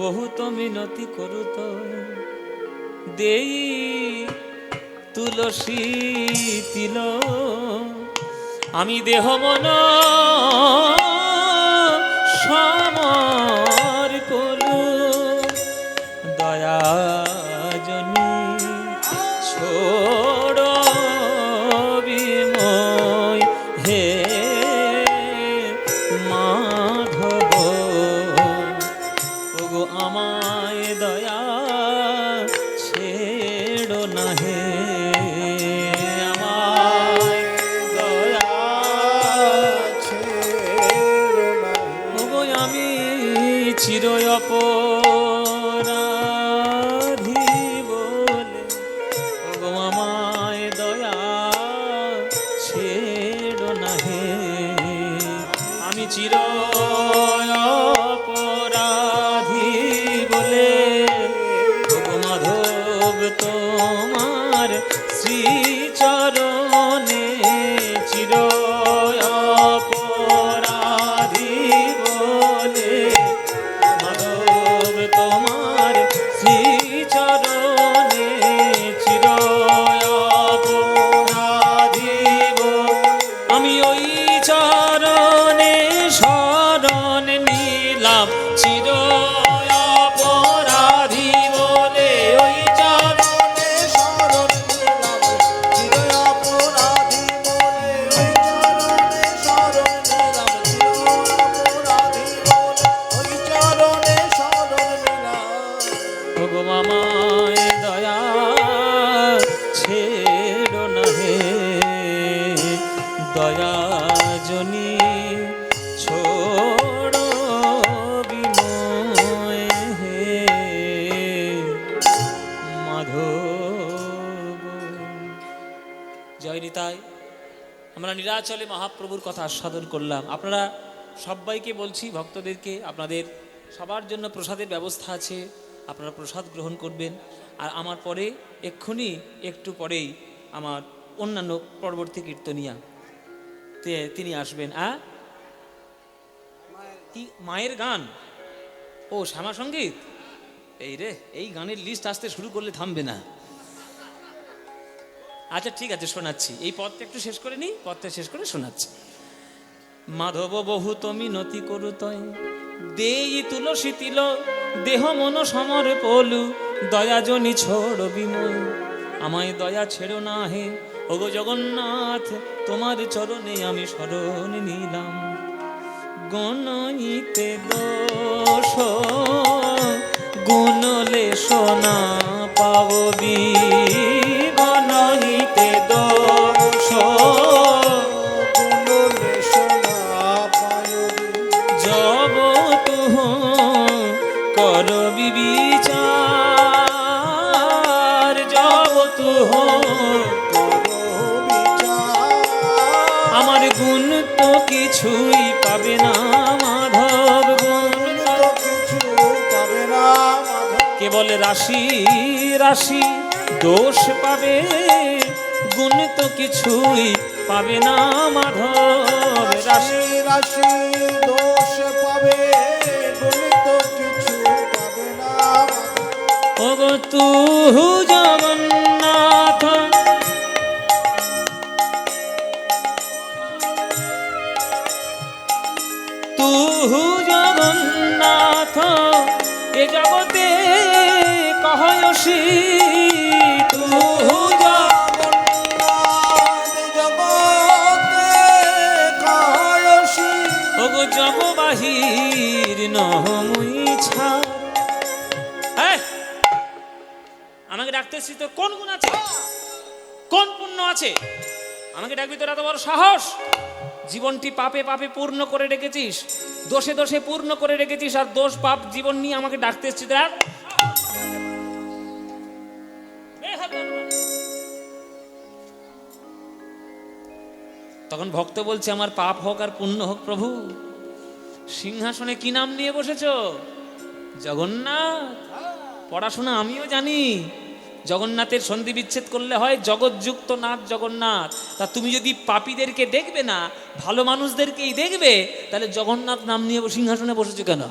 বহুত মিনতি করুত দেই তুলসী তিল আমি দেহ মন সমর কলু দয়া জনি ছোড় বিময় হে মাধব ওগো আমায় দয়া ছেড়ো না হে আমায় দয়া ছেড়ো না ওগো আমি চির অপরাধী বলে ওগো আমায় দয়া ছেড়ো না হে আমি চির অপরাধী বলে ওগো মাধব তোমার শ্রীচরণে চির অপরাধী বলে মাধব তোমার শ্রীচরণে চির অপরাধী আমি ওই চরণে শরণ নিলাম চির অপরাধী বলে ওই চরণে শরণ নিলাম চির অপরাধী বলে ওই চরণে শরণ নিলাম চির অপরাধী বলে ওই চরণে শরণ নিলাম ওগো মামায় দয়া ছেড়ো না হে দয়া জনি ছোড়ো বিময় হে মাধব জয় নিতাই। আমরা নীলাচলে মহাপ্রভুর কথা আস্বাদন করলাম। আপনারা সবাইকে বলছি, ভক্তদেরকে, আপনাদের সবার জন্য প্রসাদের ব্যবস্থা আছে, আপনারা প্রসাদ গ্রহণ করবেন। আর আমার পরে এক্ষুনি একটু পরেই আমার অন্যান্য পরবর্তী কীর্তনিয়া তিনি আসবেন। কি মায়ের গান? ও শ্যামা সঙ্গীত। এই রে, এই গানের লিস্ট আসতে শুরু করলে থামবে না। আচ্ছা ঠিক আছে, শোনাচ্ছি। এই পদটা একটু শেষ করে নিই, পদটা শেষ করে শোনাচ্ছি। মাধব বহুত মিনতি করুতয় দেই তুলসী তিল দেহ মন সমর পলু দয়া জনি ছোড় বিময় আমায় দয়া ছেড়ো না হে ওগো জগন্নাথ তোমার চরণে আমি শরণ নিলাম। গণইতে দোষ গুণলে সোনা পাববি গণইতে দোষ গুণলে সোনা পায়বি জব তুহ করবি বিচার জব তুহ আমার গুণ তো কিছুই পাবে না মাধব গুণ তো কিছু পাবে না মাধব কেবল রাশি রাশি দোষ পাবে গুণ তো কিছুই পাবে না মাধব রাশি রাশি দোষ পাবে গুণিত কিছু পাবে না ওগো তুহু জগন্নাথ তুহু জগন্নাথ এ জগতে কহয়সী তুহু জগন্নাথ জগতে কায়সী ওগো জগবাহির নহমুই ছাড়। আমাকে ডাকতেছিস, তোর কোন গুণ আছে, কোন পুণ্য আছে? আমাকে ডাকবি, তোর এত বড় সাহস? জীবনটি পাপে পাপে পূর্ণ করে রেখেছিস, দোষে দোষে পূর্ণ করে রেখেছিস, আর দোষ পাপ জীবন নিয়ে আমাকে ডাকতেছিস। তখন ভক্ত বলছে, আমার পাপ হোক আর পুণ্য হোক প্রভু, সিংহাসনে কি নাম নিয়ে বসেছো? জগন্নাথ। পড়াশোনা আমিও জানি, জগন্নাথের সন্ধি বিচ্ছেদ করলে হয় জগৎযুক্ত নাথ জগন্নাথ। তা তুমি যদি পাপীদেরকে দেখবে না, ভালো মানুষদেরকেই দেখবে, তাহলে জগন্নাথ নাম নিয়ে সিংহাসনে বসেছো কেন?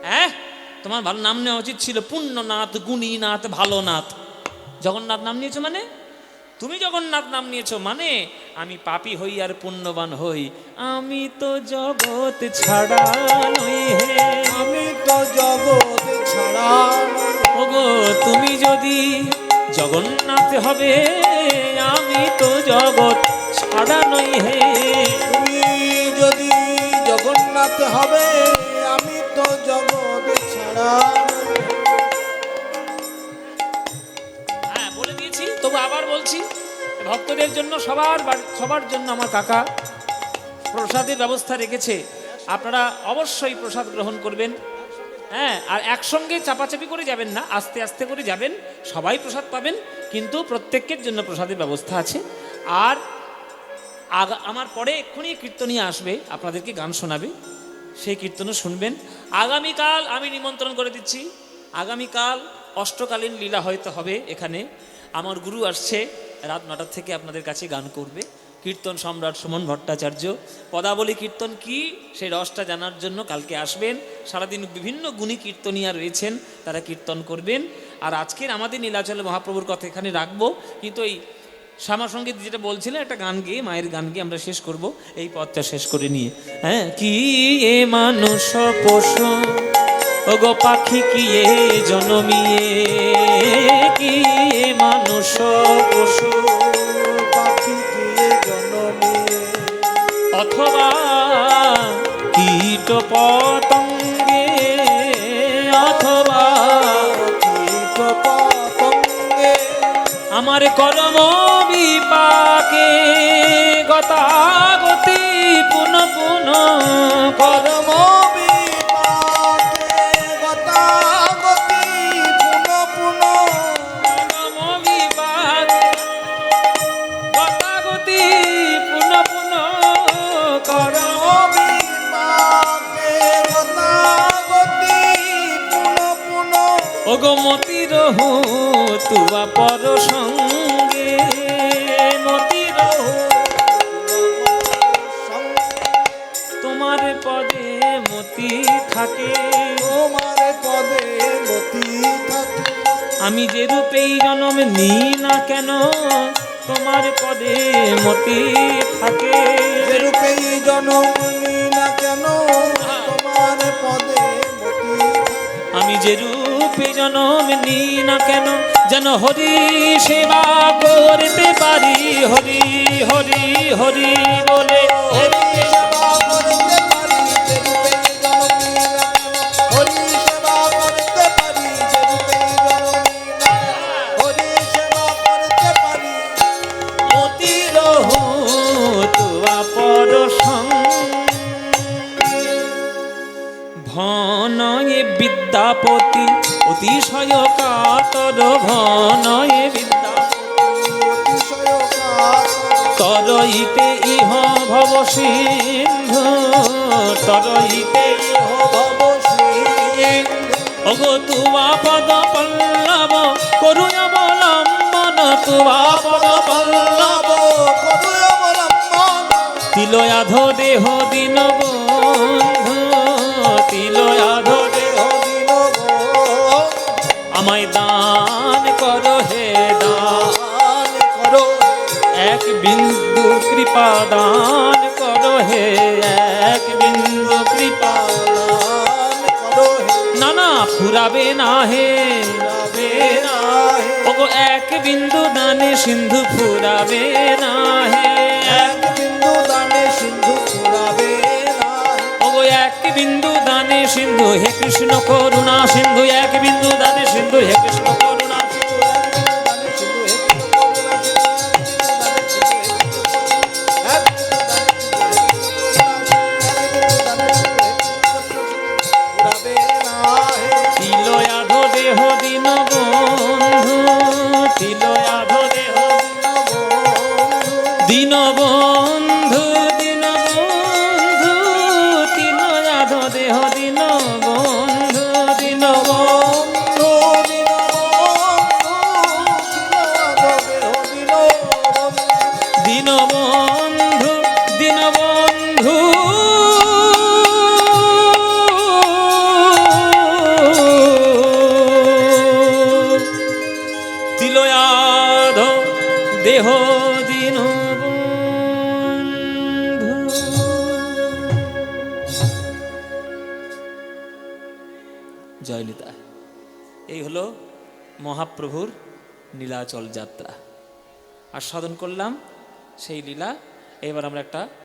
হ্যাঁ, তোমার ভালো নাম নেওয়া উচিত ছিল পুণ্যনাথ, গুণীনাথ, ভালো নাথ। জগন্নাথ নাম নিয়েছো মানে, তুমি জগন্নাথ নাম নিয়েছো মানে আমি পাপী হই আর পুণ্যবান হই। আমি তো জগৎ ছাড়া নই হে, আমি তো জগৎ ছাড়া নই। ওগো তুমি যদি জগন্নাথ হবে, আমি তো জগৎ ছাড়া নই হে। তুমি যদি জগন্নাথ হবে, আমি তো জগৎ ছাড়া নই। হ্যাঁ বলে দিয়েছি, তবু আবার বলছি, ভক্তদের জন্য সবার জন্য আমার কাকা প্রসাদের ব্যবস্থা রেখেছে। আপনারা অবশ্যই প্রসাদ গ্রহণ করবেন। হ্যাঁ, আর একসঙ্গে চাপাচাপি করে যাবেন না, আস্তে আস্তে করে যাবেন, সবাই প্রসাদ পাবেন, কিন্তু প্রত্যেকের জন্য প্রসাদের ব্যবস্থা আছে। আর আমার পরে এক্ষুনি কীর্তনিয়া আসবে, আপনাদেরকে গান শোনাবে, সেই কীর্তনও শুনবেন। আগামীকাল আমি নিমন্ত্রণ করে দিচ্ছি, আগামীকাল অষ্টকালীন লীলা হয়তো হবে এখানে। আমার গুরু আসছে, রাত 9টার থেকে আপনাদের কাছে গান করবে। কীর্তন সম্রাট সুমন ভট্টাচার্য পদাবলী কীর্তন কি সেই রসটা জানার জন্য কালকে আসবেন। সারাদিন বিভিন্ন গুণী কীর্তনিয়া রয়েছেন, তারা কীর্তন করবেন। আর আজকের আমাদের নীলাচলে মহাপ্রভুর কথা এখানে রাখবো, কিন্তু এই শ্যামা সঙ্গীত যেটা বলছিলেন, একটা গান গেয়ে, মায়ের গান গেয়ে আমরা শেষ করব এই পথটা শেষ করে নিয়ে। হ্যাঁ, কি এ মানুষ পশু, ওগো পাখি কি এ জনমিয়ে, কি এ মানুষ পশু পাখি দিয়ে জনমে, অথবা কীট পতঙ্গে, অথবা কীট পতঙ্গে, আমার কর্ম বিপাকে গতাগতি পুন পুন কর্ম বিপাকে গতাগতি পুন পুন, কর্ম বিপাকে গতাগতি পুন পুন কর্ম বিপাকে গতাগতি পুন পুন, ওগমতি রহু তুয়া পর সঙ্গে, মতি রহু তোমার পদে মতি থাকে, তোমার পদে মতি থাকে। আমি যে রূপেই জন্ম নিই না কেন, তোমার পদে মতি থাকে। যে রূপেই জনম নিই না কেন, তোমার পদে মতি থাকে। আমি যে রূপে জন্ম নিই না কেন, যেন হরি সেবা করতে পারি, হরি হরি হরি বলে হরি সেবা করতে পারি, যে রূপেই জনম নিই না কেন। হরি সেবা করতে পারি, যে রূপেই জনম নিই না কেন। হরি সেবা করতে পারি। মতি রহু তুয়া পর ভনয়ে বিদ্যাপতি অতিশয় কাতর, ভনয়ে বিদ্যাপতি অতিশয় কাতর, তরইতে ইহ ভব সিন্ধু, তরইতে ইহ ভব সিন্ধু। ওগো তুয়া পদ পল্লব করুণ অবলম্বন, তুয়া পদ পল্লব করুণ অবলম্বন, তিলয়াধ দেহ দিন বন্ধু, তিলয়াধ দেহ দিন গো আমায় দান করো হে দান, দান করো। এক বিন্দু কৃপা দান করো হে, এক বিন্দু কৃপা দান করো হে, না না ফুরাবে না হে, যাবে না হে। ওগো এক বিন্দু দানে সিন্ধু ফুরাবে না হে, এক বিন্দু দানে সিন্ধু ফুরাবে না হে। ওগো এক বিন্দু দানে সিন্ধু, হে কৃষ্ণ করুণা সিন্ধু, এক বিন্দু দানে সিন্ধু, হে কৃষ্ণ করুণা সিন্ধু। তিলয়াধ দেহ দিন বন্ধু, তিলয়াধ দেহ দিন বন্ধু, দিন বন্ধু, তিলয়াধ দেহ দিন বন্ধু, দিন বন্ধু, দিন বন্ধু, দিন বন্ধু। জয়নিতা। এই হলো মহাপ্রভুর নীলাচল যাত্রা। আস্বাদন করলাম সেই লীলা। এবার আমরা একটা